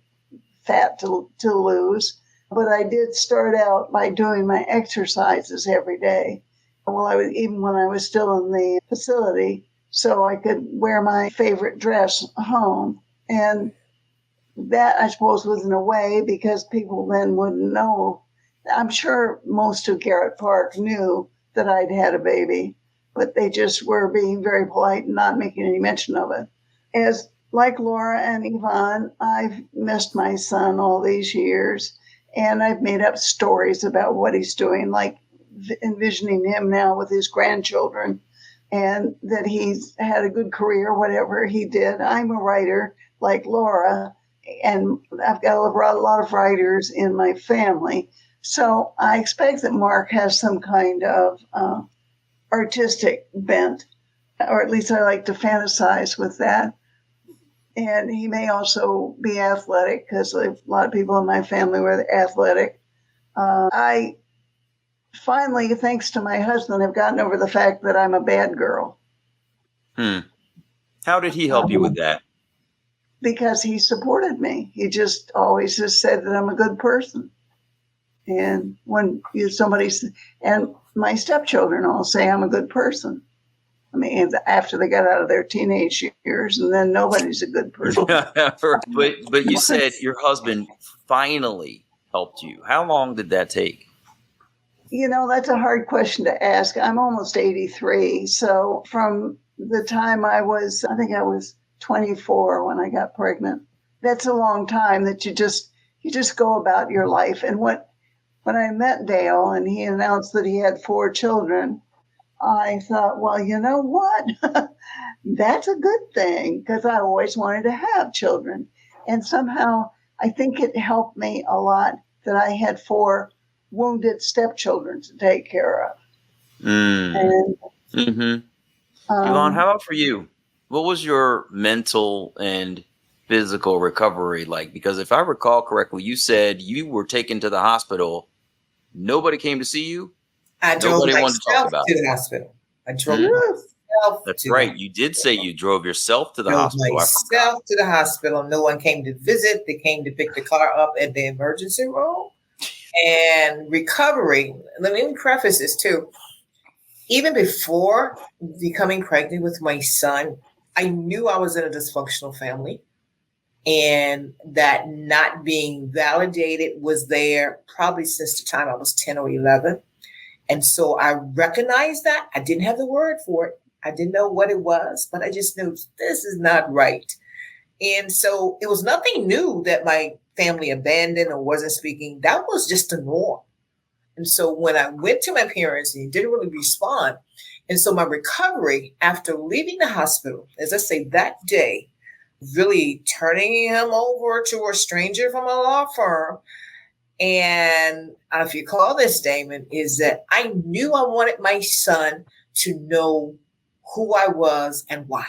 fat to lose. But I did start out by doing my exercises every day. Even when I was still in the facility, so I could wear my favorite dress home. And that, I suppose, was in a way because people then wouldn't know. I'm sure most of Garrett Park knew that I'd had a baby, but they just were being very polite and not making any mention of it. As like Laura and Yvonne, I've missed my son all these years, and I've made up stories about what he's doing, like envisioning him now with his grandchildren, and that he's had a good career, whatever he did. I'm a writer like Laura, and I've got a lot of writers in my family. So I expect that Mark has some kind of artistic bent, or at least I like to fantasize with that. And he may also be athletic because a lot of people in my family were athletic. I finally, thanks to my husband, have gotten over the fact that I'm a bad girl. How did he help you with that? Because he supported me. He just always just said that I'm a good person. And when and my stepchildren all say I'm a good person. I mean, after they got out of their teenage years, and then nobody's a good person. But you said your husband finally helped you. How long did that take? That's a hard question to ask. I'm almost 83. So from the time I think I was 24 when I got pregnant. That's a long time that you just go about your life. And when I met Dale and he announced that he had 4 children, I thought, well, you know what? that's a good thing because I always wanted to have children. And somehow I think it helped me a lot that I had 4 wounded stepchildren to take care of. And Yvonne, how about for you? What was your mental and physical recovery like? Because if I recall correctly, you said you were taken to the hospital. Nobody came to see you. I drove Nobody wanted to talk myself about to it. the hospital. I drove myself. That's to right. the You did say you drove yourself to the drove hospital. myself to the hospital. No one came to visit. They came to pick the car up at the emergency room. And recovery, let me preface this too. Even before becoming pregnant with my son, I knew I was in a dysfunctional family and that not being validated was there probably since the time I was 10 or 11. And so I recognized that. I didn't have the word for it. I didn't know what it was, but I just knew this is not right. And so it was nothing new that my family abandoned or wasn't speaking. That was just the norm. And so when I went to my parents and he didn't really respond, and so my recovery after leaving the hospital, as I say, that day, really turning him over to a stranger from a law firm. And if you call this, Damon, is that I knew I wanted my son to know who I was and why.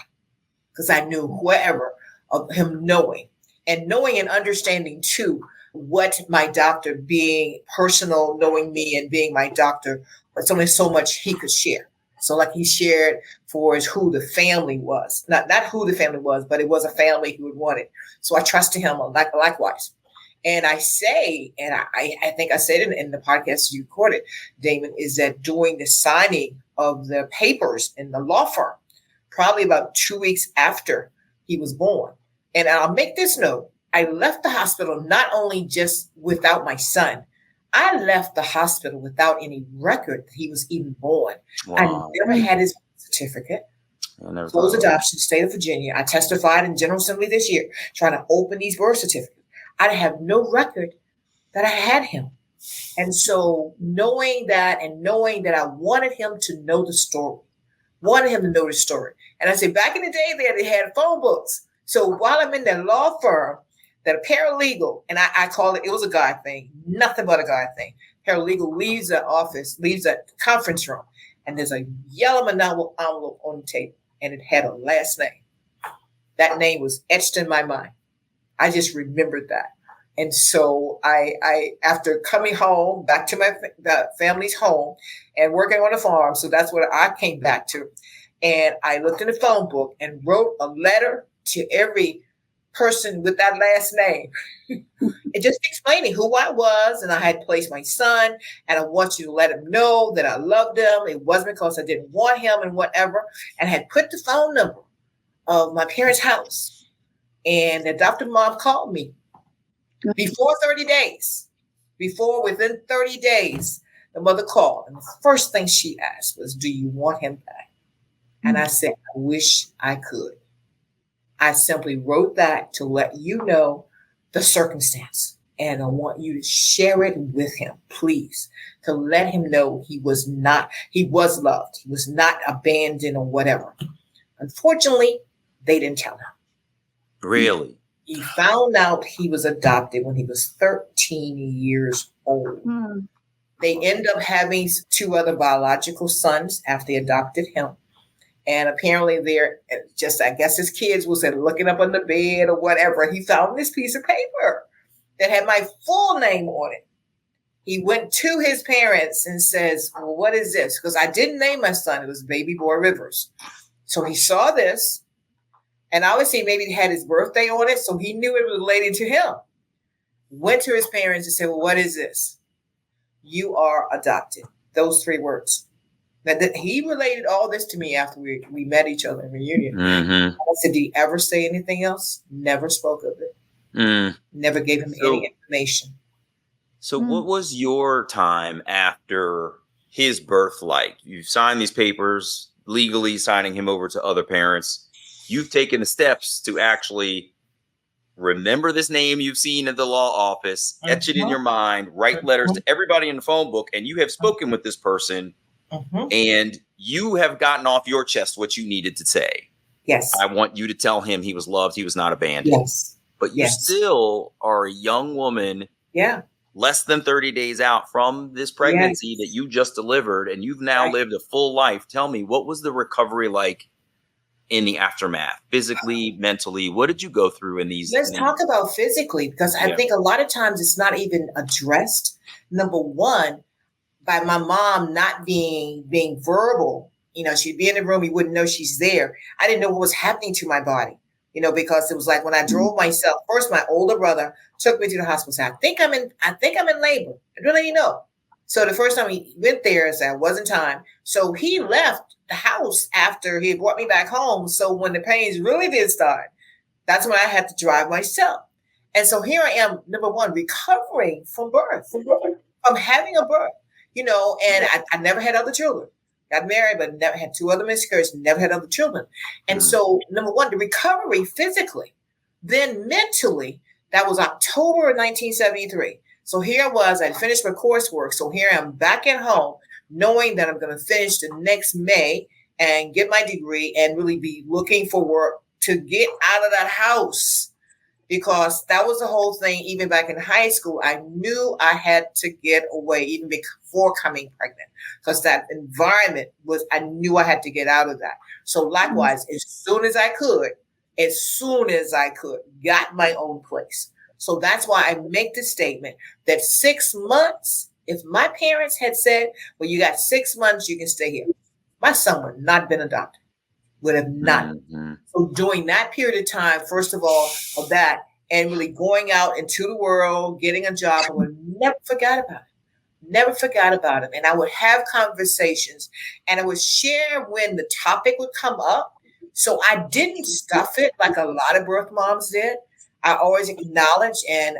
Because I knew whatever of him knowing and understanding too, what my doctor being personal, knowing me and being my doctor, but only so much he could share. So like he shared for us who the family was, not who the family was, but it was a family he would want it. So I trusted him likewise. And I say, and I think I said it in the podcast you recorded, Damon, is that during the signing of the papers in the law firm, probably about 2 weeks after he was born. And I'll make this note. I left the hospital not only just without my son, I left the hospital without any record that he was even born. Wow. I never had his certificate. Closed adoption, state of Virginia. I testified in General Assembly this year, trying to open these birth certificates. I have no record that I had him. And so knowing that I wanted him to know the story, And I say, back in the day there, they had phone books. So while I'm in that law firm, that a paralegal, and I call it was a guy thing, nothing but a guy thing. Paralegal leaves the office, leaves that conference room, and there's a yellow envelope on the table, and it had a last name. That name was etched in my mind. I just remembered that. And so I after coming home, back to the family's home and working on a farm, so that's what I came back to. And I looked in the phone book and wrote a letter to every person with that last name. It just explaining who I was, and I had placed my son, and I want you to let him know that I loved him. It wasn't because I didn't want him and whatever, and I had put the phone number of my parents' house. And the adoptive mom called me within 30 days, the mother called. And the first thing she asked was, do you want him back? And I said, I wish I could. I simply wrote that to let you know the circumstance. And I want you to share it with him, please, to let him know he was loved. He was not abandoned or whatever. Unfortunately, they didn't tell him. Really? He found out he was adopted when he was 13 years old. They end up having 2 other biological sons after they adopted him. And apparently they're just, I guess his kids was looking up on the bed or whatever. He found this piece of paper that had my full name on it. He went to his parents and says, well, what is this? Because I didn't name my son. It was Baby Boy Rivers. So he saw this. And obviously maybe he had his birthday on it. So he knew it was related to him. Went to his parents and said, well, what is this? You are adopted. Those 3 words. That he related all this to me after we met each other in reunion. I said, did he ever say anything else? Never spoke of it. Never gave him any information. So what was your time after his birth like? You've signed these papers, legally signing him over to other parents. You've taken the steps to actually remember this name you've seen at the law office, etch it in your mind, write letters to everybody in the phone book, and you have spoken with this person. And you have gotten off your chest what you needed to say. Yes. I want you to tell him he was loved, he was not abandoned. Yes. But you still are a young woman. Yeah. Less than 30 days out from this pregnancy that you just delivered, and you've now lived a full life. Tell me, what was the recovery like in the aftermath, physically, mentally? What did you go through in these? Let's talk about physically, because I think a lot of times it's not even addressed. Number one, by my mom not being verbal. She'd be in the room, you wouldn't know she's there. I didn't know what was happening to my body, because it was like when I drove myself. First, my older brother took me to the hospital. Said, I think I'm in labor. I don't really know. So the first time he went there, I said it wasn't time. So he left the house after he brought me back home. So when the pains really did start, that's when I had to drive myself. And so here I am, number one, recovering from birth, from having a birth, and I never had other children. Got married, but never had 2 other miscarriages, never had other children. And so, number one, the recovery physically, then mentally, that was October of 1973. So here I was, I finished my coursework. So here I am back at home, knowing that I'm going to finish the next May and get my degree and really be looking for work to get out of that house. Because that was the whole thing. Even back in high school, I knew I had to get away even before coming pregnant, because that environment I knew I had to get out of that. So likewise, as soon as I could, got my own place. So that's why I make the statement that 6 months, if my parents had said, well, you got 6 months, you can stay here, my son would not been adopted. Would have not. So during that period of time, first of all, of that, and really going out into the world, getting a job, I would never forgot about it. Never forgot about it. And I would have conversations, and I would share when the topic would come up. So I didn't stuff it like a lot of birth moms did. I always acknowledged, and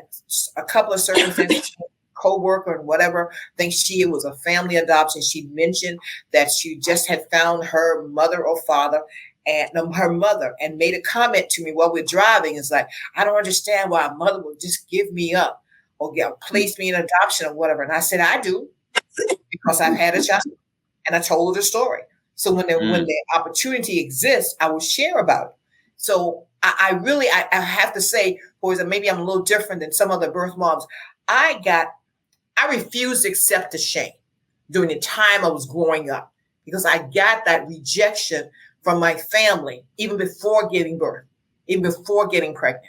a couple of circumstances, co-worker and whatever, I think it was a family adoption. She mentioned that she just had found her mother or father and her mother, and made a comment to me while we're driving. It's like, I don't understand why a mother would just give me up or place me in adoption or whatever. And I said, I do, because I've had a child, and I told her the story. So when the opportunity exists, I will share about it. So I really have to say, boys, and maybe I'm a little different than some other birth moms. I refused to accept the shame during the time I was growing up, because I got that rejection from my family, even before giving birth, even before getting pregnant.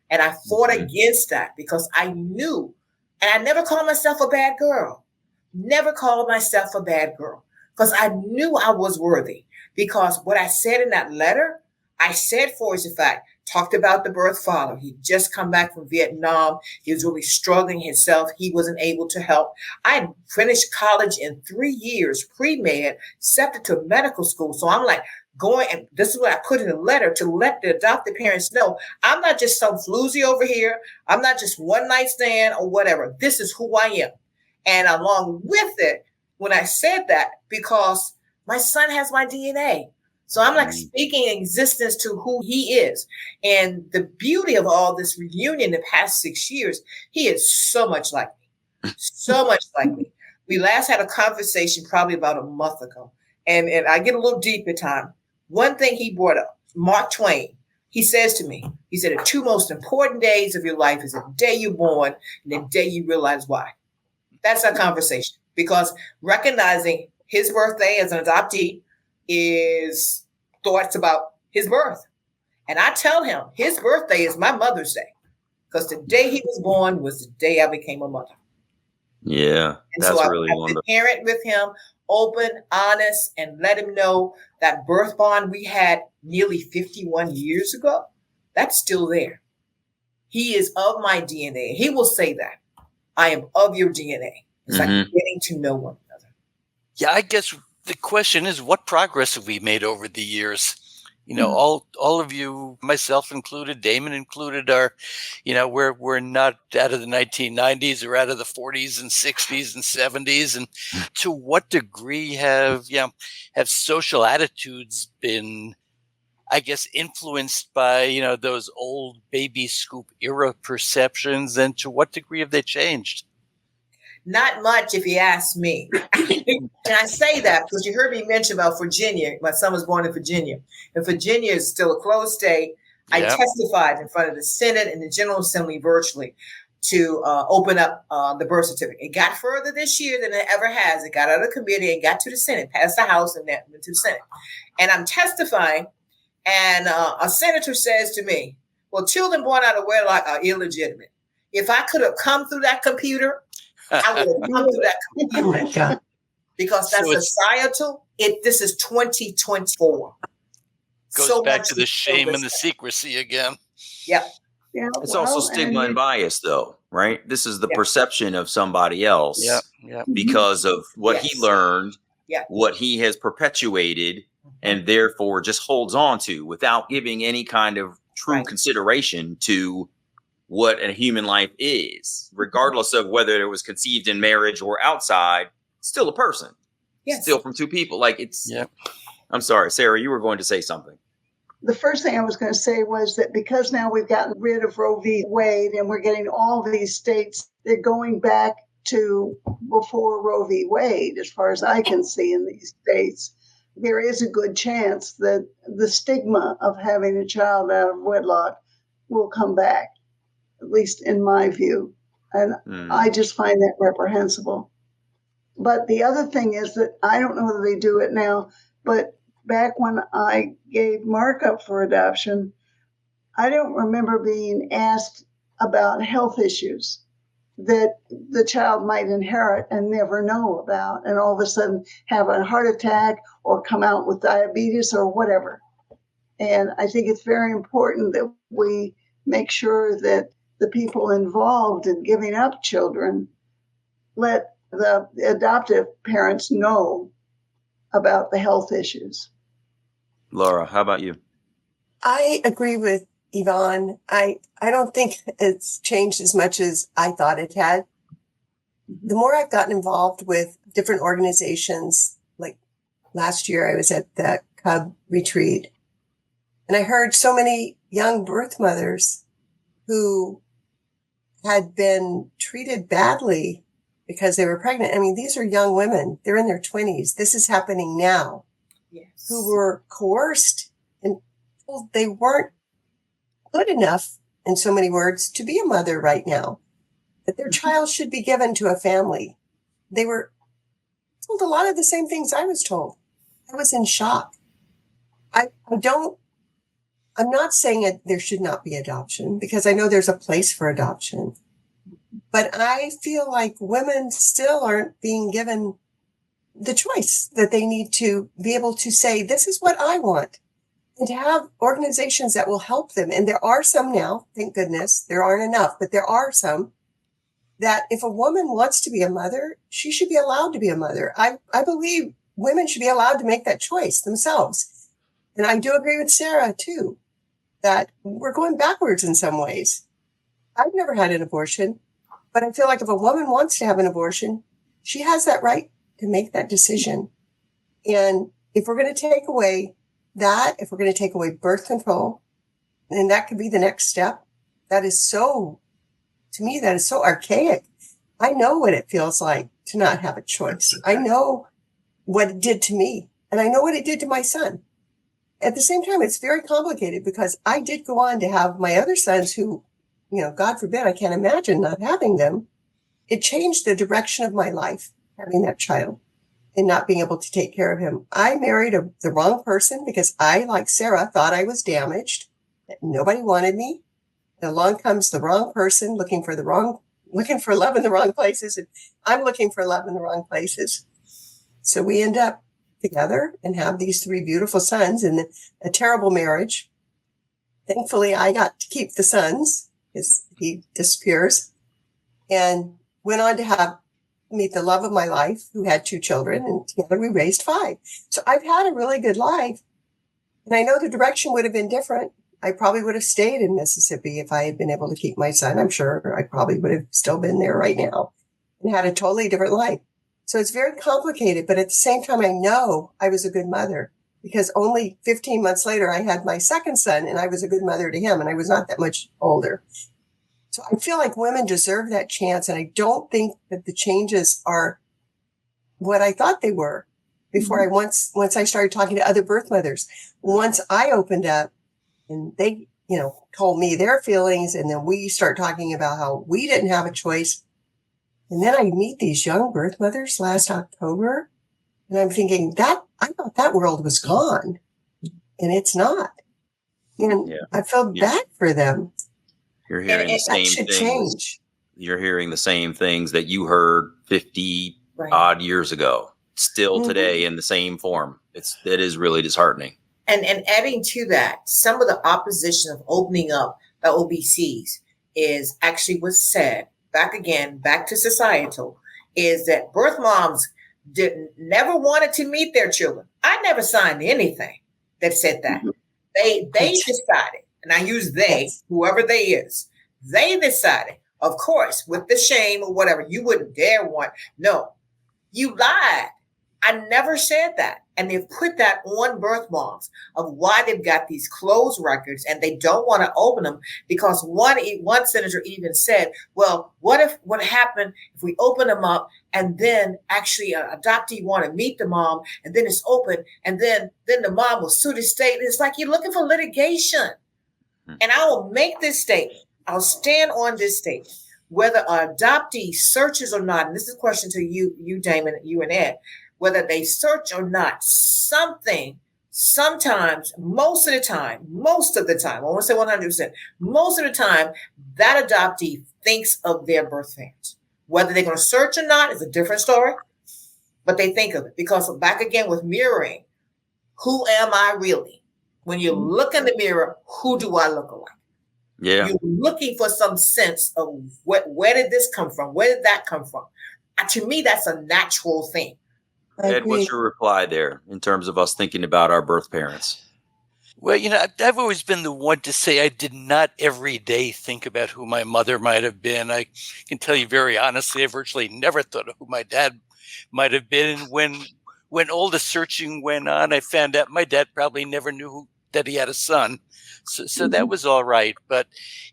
And I fought against that, because I knew, and I never called myself a bad girl, because I knew I was worthy. Because what I said in that letter, I said for is the fact, talked about the birth father. He'd just come back from Vietnam. He was really struggling himself. He wasn't able to help. I finished college in 3 years, pre-med, accepted to medical school. So I'm like going, and this is what I put in the letter to let the adopted parents know, I'm not just some floozy over here. I'm not just one night stand or whatever. This is who I am. And along with it, when I said that, because my son has my DNA. So I'm like speaking existence to who he is. And the beauty of all this reunion the past 6 years, he is so much like me, so much like me. We last had a conversation probably about a month ago. And I get a little deep at time. One thing he brought up, Mark Twain, he says to me, he said, the 2 most important days of your life is the day you're born and the day you realize why. That's our conversation, because recognizing his birthday as an adoptee is thoughts about his birth. And I tell him his birthday is my Mother's Day, because the day he was born was the day I became a mother. Yeah, and that's so really I wonderful. parent with him, open, honest, and let him know that birth bond we had nearly 51 years ago, that's still there. He is of my DNA. He will say that. I am of your DNA. It's like getting to know one another. Yeah, I guess the question is, what progress have we made over the years? All of you, myself included, Damon included, are, we're not out of the 1990s or out of the 40s and 60s and 70s. And to what degree have social attitudes been, I guess, influenced by, those old baby scoop era perceptions, and to what degree have they changed? Not much, if you ask me. And I say that because you heard me mention about Virginia. My son was born in Virginia, and Virginia is still a closed state. I testified in front of the Senate and the General Assembly virtually to open up the birth certificate. It got further this year than it ever has. It got out of committee and got to the Senate, passed the House, and then went to the Senate. And I'm testifying, and a senator says to me, well, children born out of wedlock are illegitimate. If I could have come through that computer, I would have come through that computer. Oh my God. Because that's societal. This is 2024. Goes so back to the shame and the secrecy again. Yep. Yeah, It's also stigma and bias, though, right? This is the perception of somebody else because of what he learned, what he has perpetuated, and therefore just holds on to without giving any kind of true consideration to what a human life is, regardless of whether it was conceived in marriage or outside, still a person. Yes. Still from two people. Like it's, I'm sorry, Sarah, you were going to say something. The first thing I was going to say was that because now we've gotten rid of Roe v. Wade and we're getting all these states, they're going back to before Roe v. Wade, as far as I can see in these states. There is a good chance that the stigma of having a child out of wedlock will come back, at least in my view. And I just find that reprehensible. But the other thing is that I don't know whether they do it now, but back when I gave Mark up for adoption, I don't remember being asked about health issues that the child might inherit and never know about, and all of a sudden have a heart attack or come out with diabetes or whatever. And I think it's very important that we make sure that the people involved in giving up children let the adoptive parents know about the health issues. Laura, how about you? I agree with Yvonne. I don't think it's changed as much as I thought it had. The more I've gotten involved with different organizations, like last year I was at the Cub retreat, and I heard so many young birth mothers who had been treated badly because they were pregnant. I mean, these are young women. They're in their 20s. This is happening now. Yes. Who were coerced and told they weren't good enough, in so many words, to be a mother right now, that their child should be given to a family. They were told a lot of the same things I was told. I was in shock. I'm not saying there should not be adoption, because I know there's a place for adoption. But I feel like women still aren't being given the choice that they need to be able to say, this is what I want, and to have organizations that will help them. And there are some now, thank goodness, there aren't enough, but there are some that if a woman wants to be a mother, she should be allowed to be a mother. I believe women should be allowed to make that choice themselves. And I do agree with Sarah too, that we're going backwards in some ways. I've never had an abortion, but I feel like if a woman wants to have an abortion, she has that right to make that decision. And if we're going to take away that, if we're going to take away birth control, and that could be the next step, that is so, to me, that is so archaic. I know what it feels like to not have a choice. I know what it did to me, and I know what it did to my son. At the same time, it's very complicated because I did go on to have my other sons who, God forbid, I can't imagine not having them. It changed the direction of my life, having that child and not being able to take care of him. I married the wrong person because I, like Sarah, thought I was damaged, that nobody wanted me. And along comes the wrong person looking for love in the wrong places. And I'm looking for love in the wrong places. So we end up together and have these 3 beautiful sons in a terrible marriage. Thankfully, I got to keep the sons because he disappears, and went on to meet the love of my life, who had 2 children, and together we raised 5. So I've had a really good life. And I know the direction would have been different. I probably would have stayed in Mississippi if I had been able to keep my son. I'm sure I probably would have still been there right now and had a totally different life. So it's very complicated, but at the same time, I know I was a good mother because only 15 months later, I had my second son and I was a good mother to him, and I was not that much older. So I feel like women deserve that chance. And I don't think that the changes are what I thought they were before once I started talking to other birth mothers. Once I opened up and they, told me their feelings, and then we start talking about how we didn't have a choice. And then I meet these young birth mothers last October, and I'm thinking I thought that world was gone, and it's not. And I felt bad for them. You're hearing the same that should things. Change. You're hearing the same things that you heard 50 odd years ago, still today in the same form. It is really disheartening. And adding to that, some of the opposition of opening up the OBCs is actually what's said back to societal, is that birth moms never wanted to meet their children. I never signed anything that said that. They decided, and I use they, whoever they is, they decided, of course, with the shame or whatever, you wouldn't dare want. No, you lied. I never said that. And they've put that on birth moms of why they've got these closed records and they don't want to open them, because one senator even said, well, what happened if we open them up and then actually an adoptee want to meet the mom and then it's open and then the mom will sue the state. It's like you're looking for litigation. And I will make this statement. I'll stand on this statement. Whether an adoptee searches or not, and this is a question to you, Damon, you and Ed, whether they search or not, sometimes, most of the time, I won't say 100%, most of the time, that adoptee thinks of their birth parents. Whether they're going to search or not is a different story, but they think of it. Because back again with mirroring, who am I really? When you look in the mirror, who do I look like? Yeah. You're looking for some sense of where did this come from? Where did that come from? To me, that's a natural thing. Ed, what's your reply there in terms of us thinking about our birth parents? Well, I've always been the one to say I did not every day think about who my mother might have been. I can tell you very honestly, I virtually never thought of who my dad might have been. And when all the searching went on, I found out my dad probably never knew that he had a son. So that was all right. But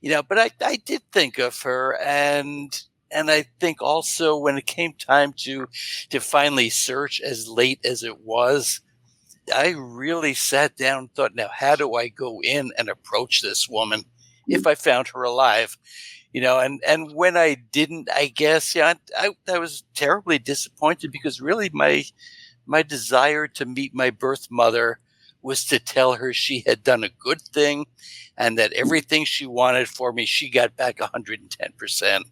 I did think of her, and I think also when it came time to finally search, as late as it was, I really sat down and thought, now, how do I go in and approach this woman if I found her alive? And when I didn't, I guess, I was terribly disappointed, because really my desire to meet my birth mother was to tell her she had done a good thing and that everything she wanted for me, she got back 110%.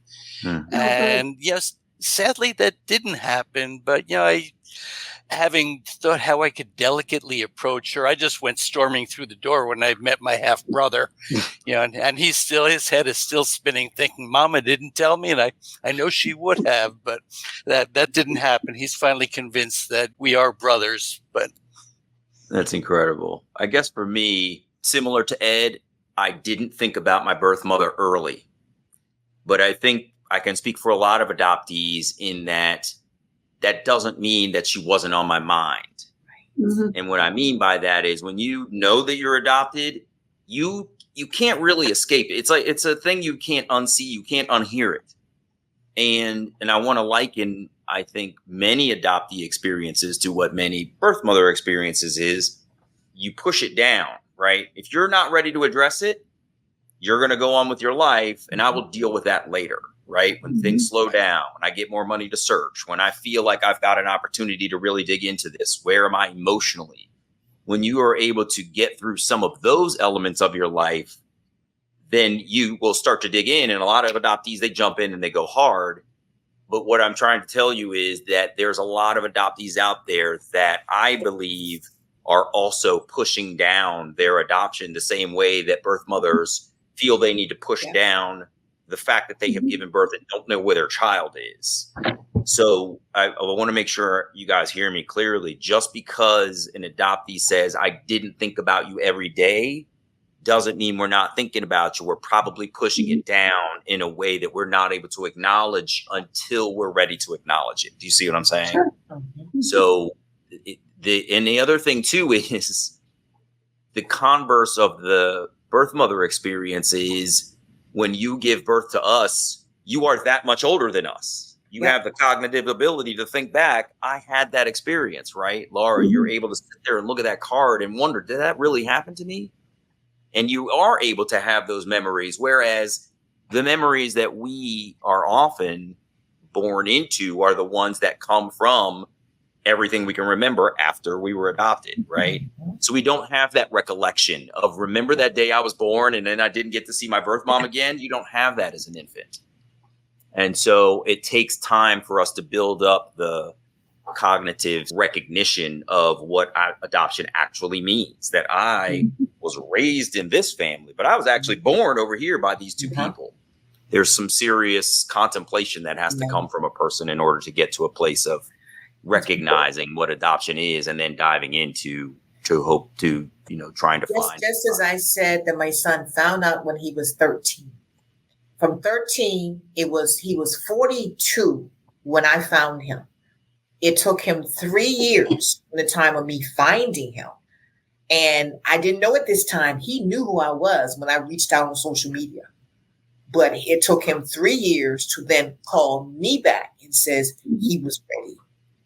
And yes, sadly that didn't happen. But, having thought how I could delicately approach her, I just went storming through the door when I met my half brother, and his head is still spinning, thinking, Mama didn't tell me. And I know she would have, but that didn't happen. He's finally convinced that we are brothers. But that's incredible. I guess for me, similar to Ed, I didn't think about my birth mother early, but I think I can speak for a lot of adoptees in that doesn't mean that she wasn't on my mind. And what I mean by that is when you know that you're adopted, you can't really escape it. It's a thing you can't unsee, you can't unhear it. And I want to liken, I think, many adoptee experiences to what many birth mother experiences is. You push it down, right? If you're not ready to address it, you're going to go on with your life, and I will deal with that later, right? When things slow down, when I get more money to search, when I feel like I've got an opportunity to really dig into this, where am I emotionally? When you are able to get through some of those elements of your life, then you will start to dig in. And a lot of adoptees, they jump in and they go hard. But what I'm trying to tell you is that there's a lot of adoptees out there that I believe are also pushing down their adoption the same way that birth mothers feel they need to push down the fact that they have given birth and don't know where their child is. So I want to make sure you guys hear me clearly. Just because an adoptee says, I didn't think about you every day, doesn't mean we're not thinking about you. We're probably pushing it down in a way that we're not able to acknowledge until we're ready to acknowledge it. Do you see what I'm saying? Sure. So the other thing too is the converse of the birth mother experience is when you give birth to us, you are that much older than us. You have the cognitive ability to think back. I had that experience, right? Laura, you're able to sit there and look at that card and wonder, did that really happen to me? And you are able to have those memories, whereas the memories that we are often born into are the ones that come from everything we can remember after we were adopted, right? So we don't have that recollection of remember that day I was born and then I didn't get to see my birth mom again. You don't have that as an infant. And so it takes time for us to build up the cognitive recognition of what adoption actually means, that I was raised in this family, but I was actually born over here by these two people. There's some serious contemplation that has to come from a person in order to get to a place of recognizing what adoption is and then diving into trying to find. Just as I said that my son found out when he was 13. From 13, he was 42 when I found him. It took him 3 years from the time of me finding him. And I didn't know at this time, he knew who I was when I reached out on social media. But it took him 3 years to then call me back and says he was ready.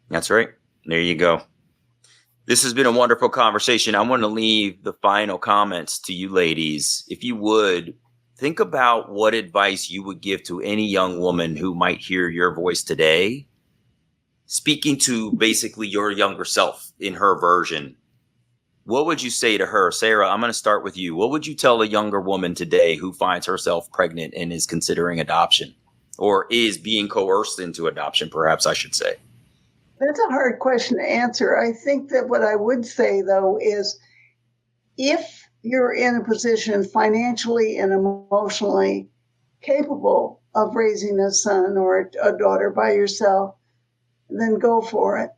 That's right. There you go. This has been a wonderful conversation. I want to leave the final comments to you ladies. If you would, think about what advice you would give to any young woman who might hear your voice today, speaking to basically your younger self in her version. What would you say to her? Sarah, I'm going to start with you. What would you tell a younger woman today who finds herself pregnant and is considering adoption, or is being coerced into adoption, perhaps I should say? That's a hard question to answer. I think that what I would say, though, is if you're in a position financially and emotionally capable of raising a son or a daughter by yourself, then go for it.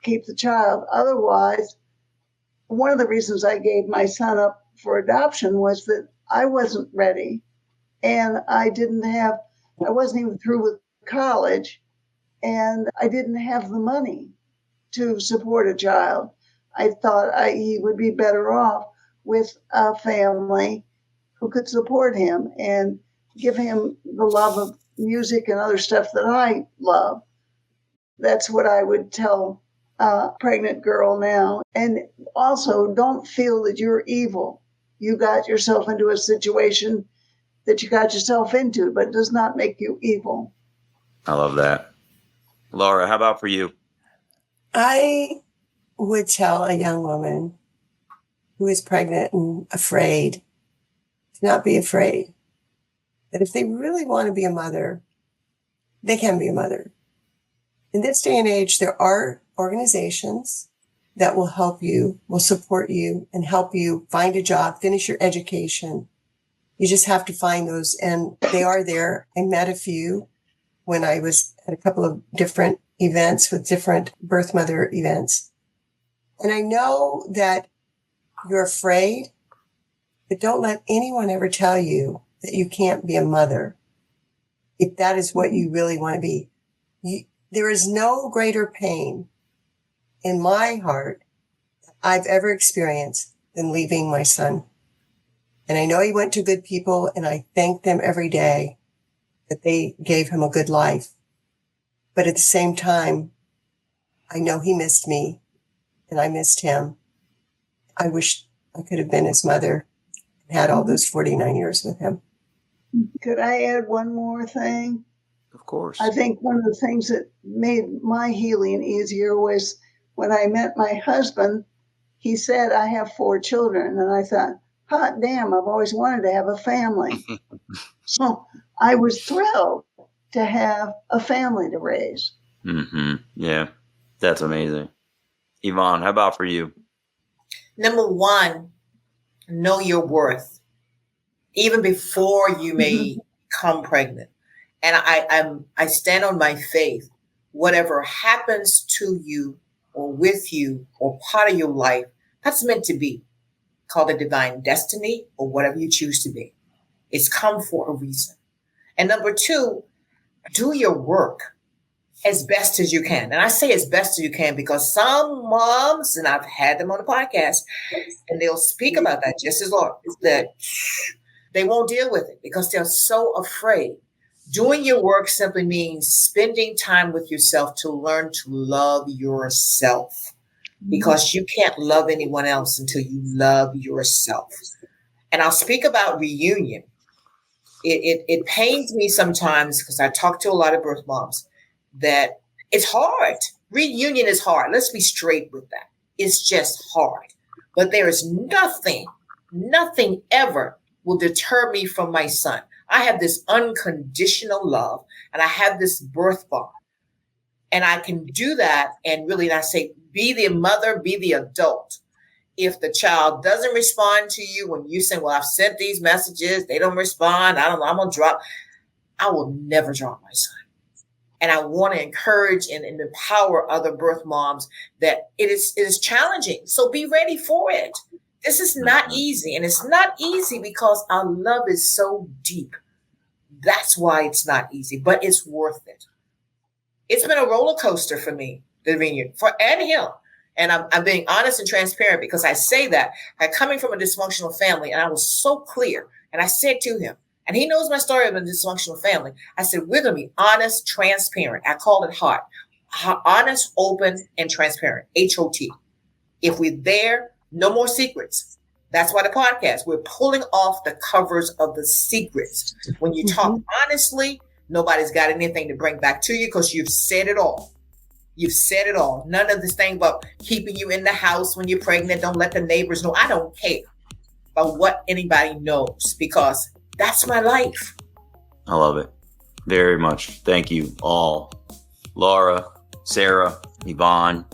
Keep the child. Otherwise, one of the reasons I gave my son up for adoption was that I wasn't ready, and I wasn't even through with college, and I didn't have the money to support a child. I thought he would be better off with a family who could support him and give him the love of music and other stuff that I love. That's what I would tell a pregnant girl now. And also, don't feel that you're evil. You got yourself into a situation that you got yourself into, but it does not make you evil. I love that. Laura, how about for you? I would tell a young woman who is pregnant and afraid to not be afraid. That if they really want to be a mother, they can be a mother. In this day and age, there are organizations that will help you, will support you, and help you find a job, finish your education. You just have to find those, and they are there. I met a few when I was at a couple of different events with different birth mother events. And I know that you're afraid, but don't let anyone ever tell you that you can't be a mother if that is what you really want to be. There is no greater pain in my heart that I've ever experienced than leaving my son. And I know he went to good people, and I thank them every day that they gave him a good life. But at the same time, I know he missed me, and I missed him. I wish I could have been his mother and had all those 49 years with him. Could I add one more thing? Of course. I think one of the things that made my healing easier was when I met my husband. He said, I have 4 children. And I thought, hot damn, I've always wanted to have a family. So I was thrilled to have a family to raise. Mm-hmm. Yeah, that's amazing. Yvonne, how about for you? Number one, know your worth, even before you may become pregnant. And I stand on my faith. Whatever happens to you or with you or part of your life, that's meant to be. Call it divine destiny or whatever you choose to be. It's come for a reason. And number two, do your work as best as you can. And I say as best as you can because some moms, and I've had them on the podcast, and they'll speak about that just as long, that They won't deal with it because they're so afraid. Doing your work simply means spending time with yourself to learn to love yourself, because you can't love anyone else until you love yourself. And I'll speak about reunion. It pains me sometimes, because I talk to a lot of birth moms, that it's hard. Reunion is hard. Let's be straight with that. It's just hard. But there is nothing ever will deter me from my son. I have this unconditional love, and I have this birth bond. And I can do that, and really, I say, be the mother, be the adult. If the child doesn't respond to you when you say, well, I've sent these messages, they don't respond, I don't know, I'm going to drop. I will never drop my son. And I want to encourage and empower other birth moms that it is challenging. So be ready for it. This is not easy. And it's not easy because our love is so deep. That's why it's not easy, but it's worth it. It's been a roller coaster for me, the reunion, and him. And I'm being honest and transparent, because I say that I'm coming from a dysfunctional family, and I was so clear. And I said to him, and he knows my story of a dysfunctional family, I said, we're going to be honest, transparent. I call it HOT. Honest, open, and transparent. HOT. If we're there, no more secrets. That's why the podcast, we're pulling off the covers of the secrets. When you talk honestly, nobody's got anything to bring back to you, because you've said it all. You've said it all. None of this thing about keeping you in the house when you're pregnant. Don't let the neighbors know. I don't care about what anybody knows, because that's my life. I love it very much. Thank you all. Laura, Sarah, Yvonne,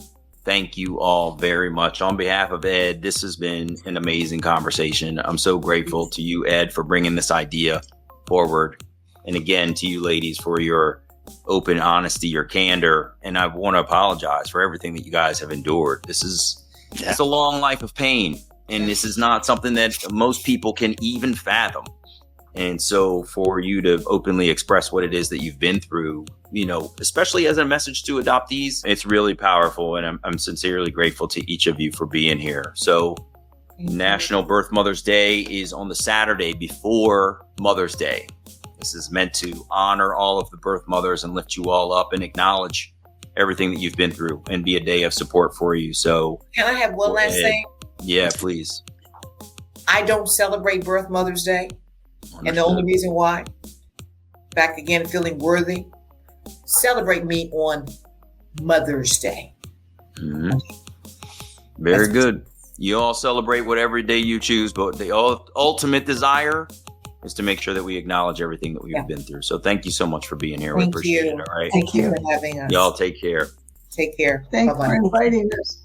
thank you all very much. On behalf of Ed, this has been an amazing conversation. I'm so grateful to you, Ed, for bringing this idea forward. And again, to you ladies for your open honesty, your candor. And I want to apologize for everything that you guys have endured. It's a long life of pain. And this is not something that most people can even fathom. And so for you to openly express what it is that you've been through, especially as a message to adoptees, it's really powerful. And I'm sincerely grateful to each of you for being here. So National Birth Mothers Day is on the Saturday before Mother's Day. This is meant to honor all of the birth mothers and lift you all up and acknowledge everything that you've been through and be a day of support for you. So can I have one last thing? Yeah, please. I don't celebrate Birth Mother's Day. Understood. And the only reason why, back again, feeling worthy, celebrate me on Mother's Day. Mm-hmm. Very good. You all celebrate whatever day you choose, but the ultimate desire is to make sure that we acknowledge everything that we've been through. So thank you so much for being here. We appreciate it. All right. Thank you for having us. Y'all take care. Take care. Thanks for inviting us.